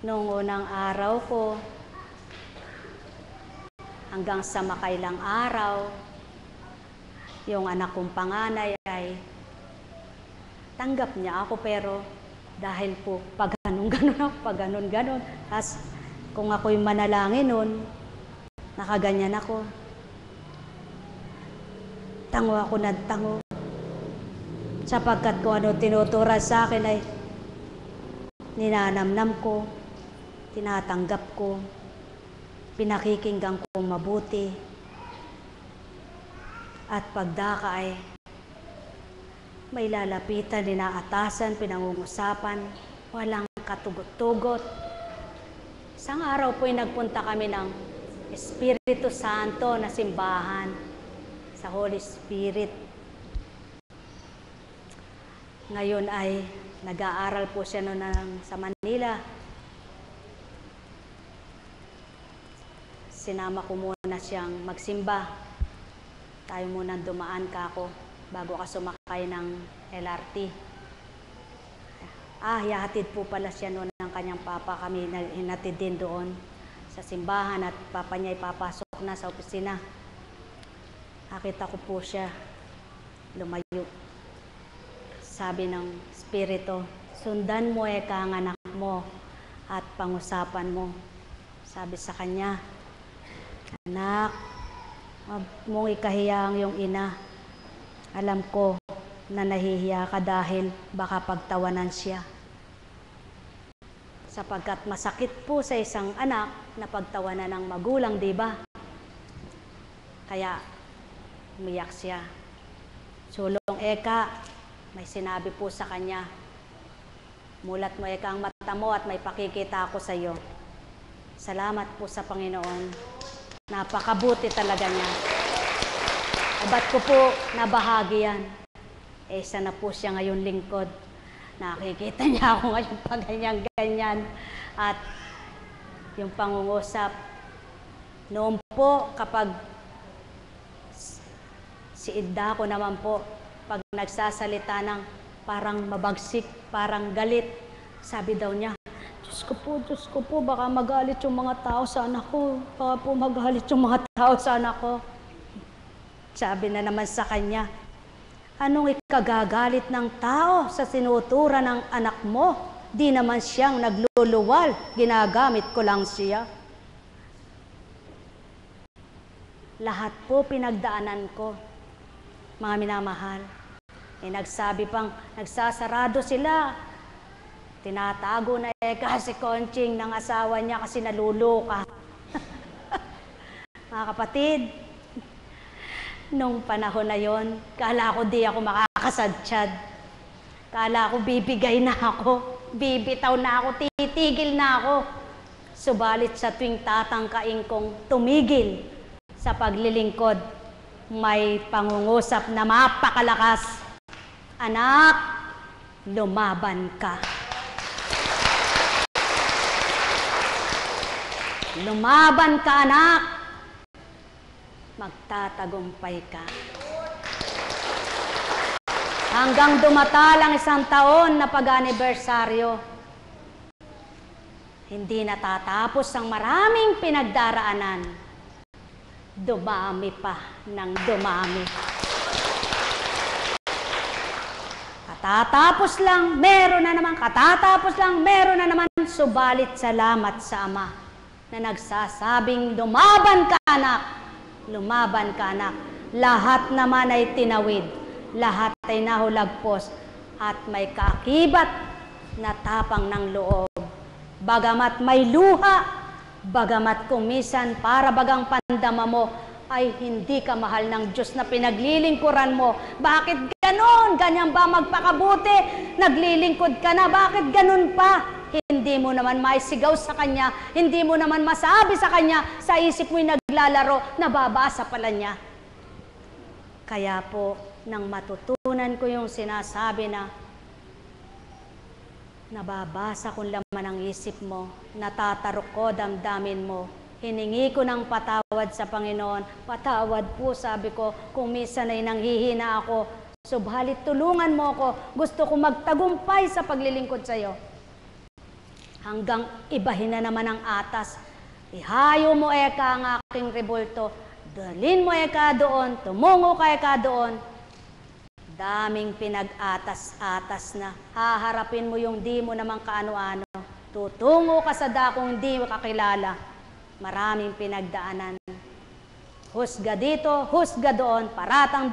noong unang araw ko, Hanggang sa makailang araw, yung anak kong panganay ay tanggap niya ako, pero dahil po pag ganun. Tapos kung ako'y manalangin nun, nakaganyan ako. Tango ako ng tango. Sapagkat kung ano tinuturan sa akin ay ninanamnam ko, tinatanggap ko, pinakikinggan ko mabuti. At pagdaka ay may lalapitan, dinaatasan, pinangungusapan, walang katugot-tugot. Isang araw po'y nagpunta kami ng Espiritu Santo na simbahan sa Holy Spirit. Ngayon ay nag-aaral po siya noon sa Manila. Sinama ko muna siyang magsimba. Tayo muna dumaan ka ako bago ka sumakay ng LRT. Hihatid po pala siya noon ng kanyang papa. Kami hinatid din doon sa simbahan at papa niya ipapasok na sa opisina. Nakita ko po siya lumayo. Sabi ng Espiritu, sundan mo ang anak mo at pangusapan mo. Sabi sa kanya, anak, wag mong ikahiyang yung ina. Alam ko na nahihiya ka dahil baka pagtawanan siya. Sapagkat masakit po sa isang anak na pagtawanan ng magulang, di ba? Kaya umiyak siya. Sulong Eka, may sinabi po sa kanya, mulat mo Eka ang mata mo at may pakikita ako sa iyo. Salamat po sa Panginoon. Napakabuti talaga niya. Ba't ko po nabahagi yan? Isa na po siya ngayon lingkod. Nakikita niya ako ngayon pag ganyan-ganyan. At yung pangungusap, noon po kapag si Idda ko naman po, pag nagsasalita ng parang mabagsik, parang galit, sabi daw niya, Diyos ko po, baka magalit yung mga tao sa anak ko. Baka po magalit yung mga tao sa anak ko. Sabi na naman sa kanya, anong ikagagalit ng tao sa sinutura ng anak mo? Di naman siyang nagluluwal, ginagamit ko lang siya. Lahat po pinagdaanan ko, mga minamahal. Nagsabi pang, nagsasarado sila. Tinatago na Eka si Conching ng asawa niya kasi naluluka. Mga kapatid, nung panahon na yon, kala ko di ako makakasadsyad. Kala ko bibigay na ako, bibitaw na ako, titigil na ako. Subalit sa tuwing tatangkain kong tumigil sa paglilingkod, may pangungusap na mapakalakas. Anak, lumaban ka. Lumaban ka, anak. Magtatagumpay ka. Hanggang dumatalang isang taon na pag-anibersaryo, hindi natatapos ang maraming pinagdaraanan. Dumami pa ng dumami. Katatapos lang, meron na naman. Katatapos lang, meron na naman. Subalit salamat sa Ama na nagsasabing, lumaban ka, anak. Lumaban ka, anak. Lahat naman ay tinawid. Lahat ay nahulagpos. At may kaakibat na tapang ng loob. Bagamat may luha, bagamat kumisan para bagang pandama mo, ay hindi ka mahal ng Diyos na pinaglilingkuran mo. Bakit ganon? Ganyan ba magpakabuti? Naglilingkod ka na, bakit ganon pa? Hindi mo naman maisigaw sa Kanya, hindi mo naman masabi sa Kanya, sa isip mo'y naglalaro, nababasa pala niya. Kaya po, nang matutunan ko yung sinasabi na nababasa kung laman ang isip mo, natatarok ko damdamin mo, hiningi ko ng patawad sa Panginoon. Patawad po, sabi ko, kung minsan ay nanghihina ako, subalit tulungan mo ako, gusto ko magtagumpay sa paglilingkod sa iyo. Hanggang ibahin na naman ang atas, Ihayo mo eka ang aking rebulto, dalin mo eka doon, tumungo ka eka doon. Daming pinag-atas-atas na, haharapin mo yung di mo naman kaano-ano. Tutungo ka sa dakong di mo kakilala. Maraming pinagdaanan. Husga dito, husga doon, paratang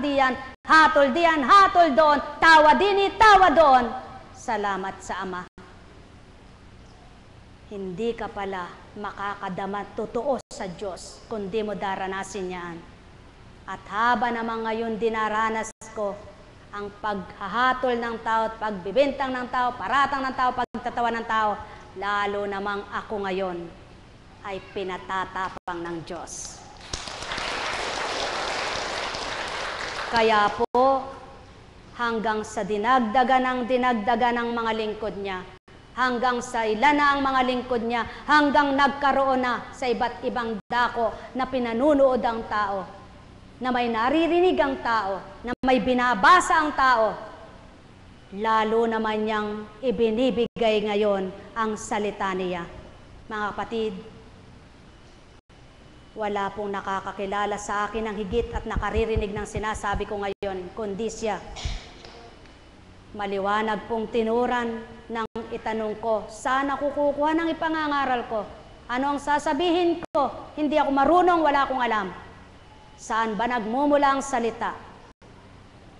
diyan, hatol diyan, hatol doon, tawa dini, tawa doon. Salamat sa Ama. Hindi ka pala makakadama totoo sa Diyos kung di mo daranasin yan. At haba naman ngayon dinaranas ko ang paghahatol ng tao at pagbibintang ng tao, paratang ng tao, pagtatawa ng tao, lalo namang ako ngayon ay pinatatapang ng Diyos. Kaya po, hanggang sa dinagdagan ng mga lingkod niya, hanggang sa ilan na ang mga lingkod niya, hanggang nagkaroon na sa iba't ibang dako na pinanunood ang tao, na may naririnig ang tao, na may binabasa ang tao, lalo naman niyang ibinibigay ngayon ang salita niya. Mga kapatid, wala pong nakakakilala sa akin ng higit at nakaririnig ng sinasabi ko ngayon, kundi siya. Maliwanag pong tinuran ng itanong ko, saan ako kukuha ng ipangangaral ko? Ano ang sasabihin ko? Hindi ako marunong, wala akong alam. Saan ba nagmumula ang salita?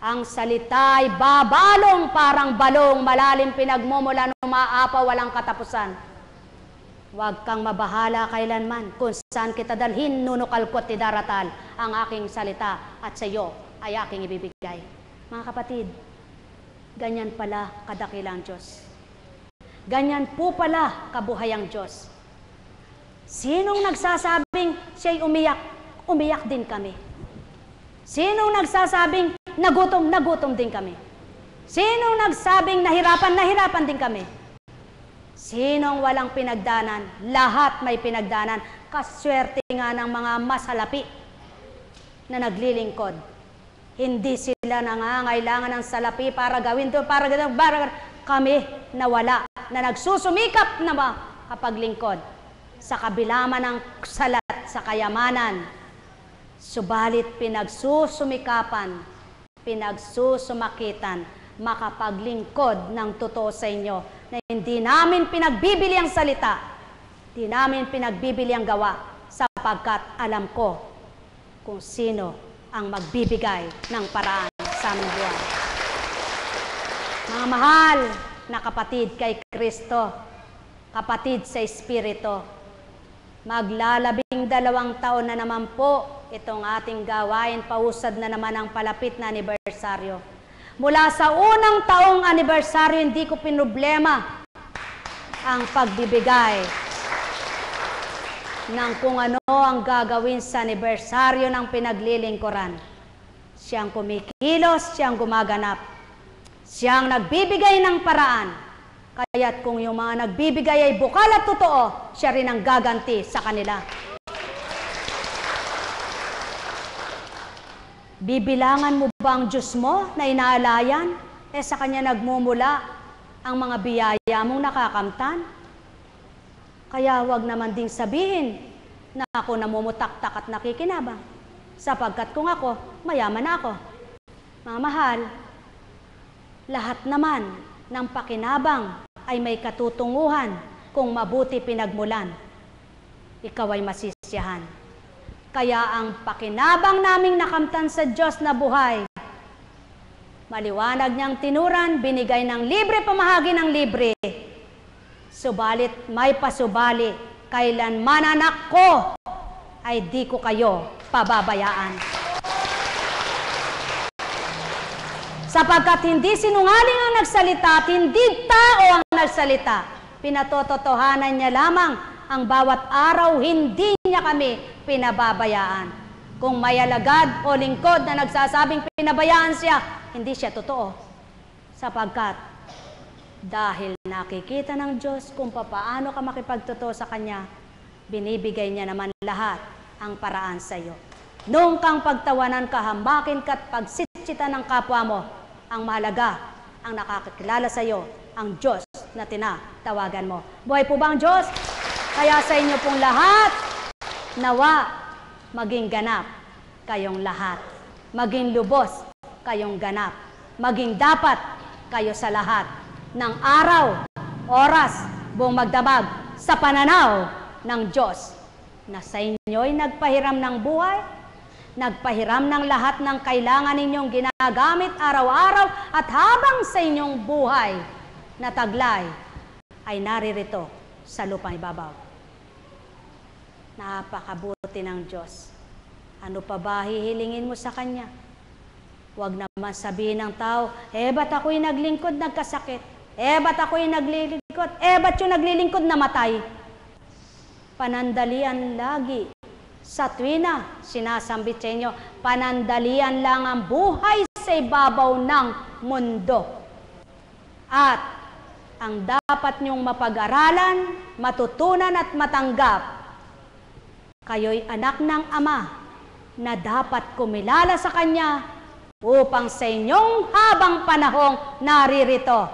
Ang salita ay babalong parang balong, malalim pinagmumula, umaapaw, walang katapusan. Huwag kang mabahala kailanman kung saan kita dalhin, nunukalkot ti daratal ang aking salita at sa iyo ay aking ibibigay. Mga kapatid, ganyan pala kadakilang Diyos. Ganyan po pala kabuhay ang Diyos. Sinong nagsasabing siya'y umiyak? Umiyak din kami. Sinong nagsasabing nagutom? Nagutom din kami. Sinong nagsabing nahirapan? Nahirapan din kami. Sinong walang pinagdanan? Lahat may pinagdanan. Kaswerte nga ng mga masalapi na naglilingkod. Hindi sila nangangailangan ng salapi para gawin to, para kami nawala, na nagsusumikap na makapaglingkod sa kabila man ng salat sa kayamanan. Subalit pinagsusumikapan, pinagsusumakitan, makapaglingkod ng totoo sa inyo na hindi namin pinagbibili ang salita, hindi namin pinagbibili ang gawa, sapagkat alam ko kung sino ang magbibigay ng paraan sa aming buhay. Mga mahal na kapatid kay Kristo, kapatid sa Espiritu, maglalabing 2 taon na naman po itong ating gawain, pausad na naman ang palapit na anibersaryo. Mula sa unang taong anibersaryo, hindi ko pinoblema ang pagbibigay ng kung ano ang gagawin sa anibersaryo ng pinaglilingkuran. Siyang kumikilos, siyang gumaganap, siyang nagbibigay ng paraan. Kaya't kung yung mga nagbibigay ay bukal at totoo, siya rin ang gaganti sa kanila. Bibilangan mo ba ang Diyos mo na inaalayan? Sa Kanya nagmumula ang mga biyaya mong nakakamtan? Kaya huwag naman ding sabihin na ako namumutaktak at nakikinabang, sapagkat kung ako, mayaman ako. Mga mahal, lahat naman ng pakinabang ay may katutunguhan kung mabuti pinagmulan. Ikaw ay masisiyahan. Kaya ang pakinabang naming nakamtan sa Diyos na buhay, maliwanag niyang tinuran, binigay ng libre, pamahagi ng libre. Subalit may pasubali, kailanman anak ko, ay di ko kayo pababayaan. Sapagkat hindi sinungaling ang nagsalita at hindi tao ang nagsalita. Pinatototohanan niya lamang ang bawat araw, hindi niya kami pinababayaan. Kung may alagad o lingkod na nagsasabing pinabayaan siya, hindi siya totoo. Sapagkat dahil nakikita ng Diyos kung paano ka makipagtotoo sa Kanya, binibigay niya naman lahat ang paraan sa iyo. Noong kang pagtawanan ka, hambakin ka at pagsitsitan ng kapwa mo, ang mahalaga, ang nakakakilala sa iyo, ang Diyos na tinatawagan mo. Buhay po ba ang Diyos? Kaya sa inyo pong lahat, nawa maging ganap kayong lahat. Maging lubos kayong ganap. Maging dapat kayo sa lahat ng araw, oras, buong magdamag sa pananaw ng Diyos na sa inyo'y nagpahiram ng buhay, nagpahiram ng lahat ng kailangan ninyong ginagamit araw-araw at habang sa inyong buhay na taglay ay naririto sa lupang ibabaw. Napakabuti ng Diyos. Ano pa ba hihilingin mo sa Kanya? Huwag naman sabihin ng tao, ba't ako'y naglingkod nagkasakit? Ba't ako'y naglilingkod? Ba't yung naglilingkod namatay? Panandalian lagi. Sa tuwina, sinasambit sa inyo, panandalian lang ang buhay sa ibabaw ng mundo. At ang dapat niyong mapag-aralan, matutunan at matanggap, kayo'y anak ng Ama na dapat kumilala sa Kanya upang sa inyong habang panahong naririto,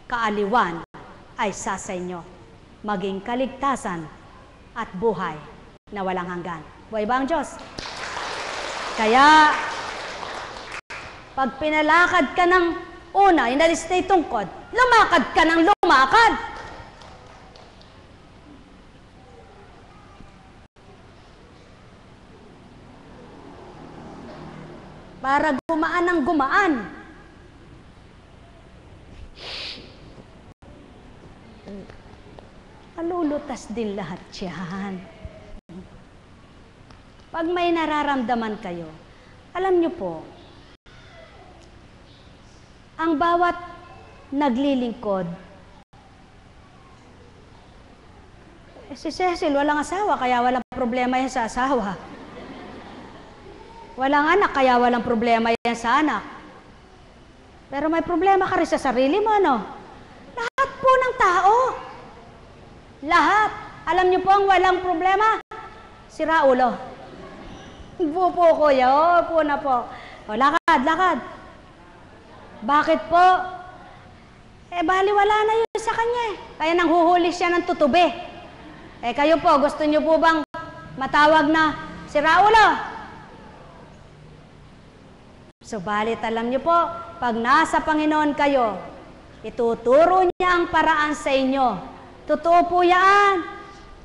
kaaliwan ay sa inyo, maging kaligtasan at buhay na walang hanggan. Buhay ba ang Diyos? Kaya, pag pinalakad ka ng una, inalis na itungkod, lumakad ka ng lumakad. Para gumaan ng gumaan. Malulutas din lahat yan. Pag may nararamdaman kayo, alam nyo po, ang bawat naglilingkod, si Cecil walang asawa, kaya walang problema yan sa asawa. Walang anak, kaya walang problema yan sa anak. Pero may problema ka rin sa sarili mo, ano? Lahat po ng tao. Lahat. Alam niyo po ang walang problema? Si Raulo. Po kuya. Po na po. Lakad, lakad. Bakit po? Baliwala na yun sa kanya eh. Kaya nanghuhuli siya ng tutubi. Kayo po, gusto niyo po bang matawag na si Raulo? Subalit alam niyo po, pag nasa Panginoon kayo, ituturo niya ang paraan sa inyo. Totoo po yan.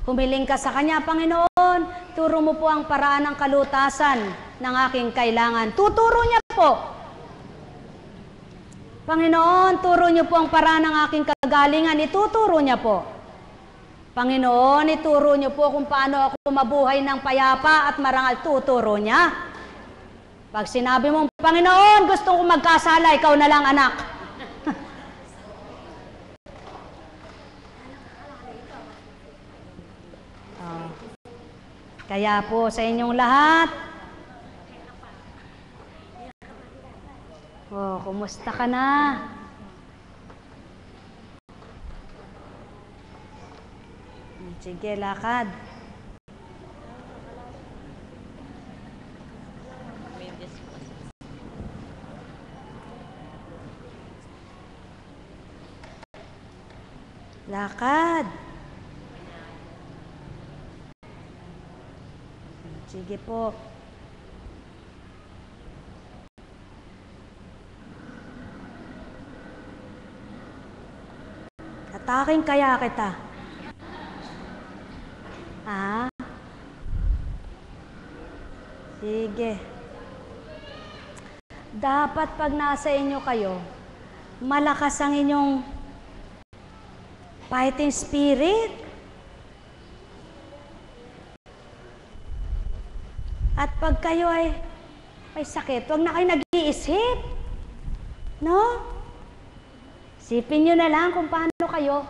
Humiling ka sa Kanya, Panginoon, turo mo po ang paraan ng kalutasan ng aking kailangan. Tuturo niya po. Panginoon, turo niyo po ang paraan ng aking kagalingan. Ituturo niya po. Panginoon, ituro niyo po kung paano ako mabuhay ng payapa at marangal. Tuturo niya. Pag sinabi mong, Panginoon, gusto kong magkasala, ikaw na lang, anak. Kaya po sa inyong lahat, kumusta ka na? Sige, lakad. Lakad. Sige po. Ataking kaya kita. Sige. Dapat pag nasa inyo kayo, malakas ang inyong fighting spirit. At pag kayo ay may sakit, huwag na kayo nag-iisip. No? Isipin nyo na lang kung paano kayo.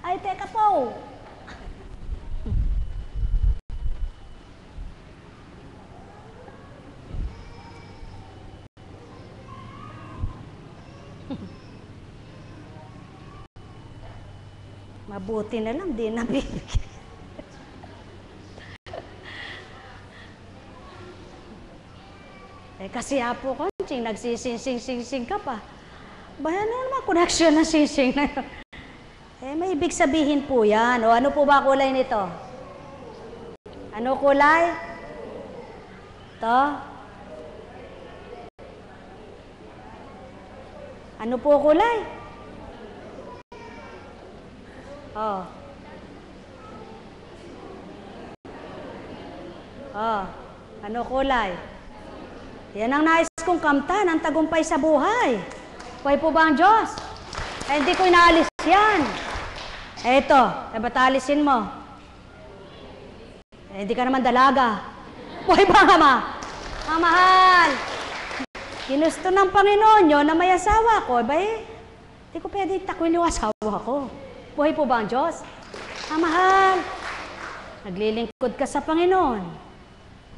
Ay, teka po. Mabuti na lang, di nabibigyan. Kasi Apo Conching, nagsising-sing-sing ka pa. Bayan na naman connection na sing-sing na yun. May ibig sabihin po yan. O ano po ba kulay nito? Ano kulay? Ito? Ano po kulay? Oh. Oh. Ano kulay? Yan ang nais kong kamtan, ang tagumpay sa buhay. Buhay po ba ang Diyos? Hindi ko inaalis yan. Eto, ba't alisin mo? Hindi ka naman dalaga. Buhay ba nga ma? Mahal. Ginusto ng Panginoon nyo na may asawa ko. Hindi ko pwede takwin yung asawa ko. Buhay po ba ang Diyos? Mahal. Naglilingkod ka sa Panginoon.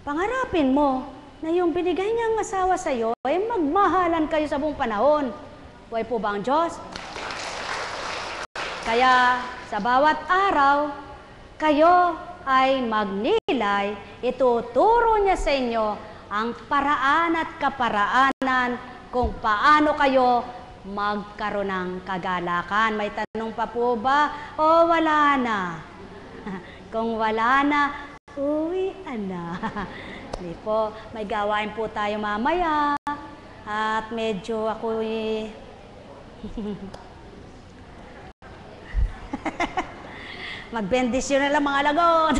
Pangarapin mo na yung binigay niyang asawa sa iyo ay magmahalan kayo sa buong panahon. Buhay po ba ang Diyos? Kaya sa bawat araw, kayo ay magnilay, ituturo niya sa inyo ang paraan at kaparaanan kung paano kayo magkaroon ng kagalakan. May tanong pa po ba? O wala na? Kung wala na, uwi na. Hindi po, may gawain po tayo mamaya. At medyo ako magbendisyon na lang mga lagot.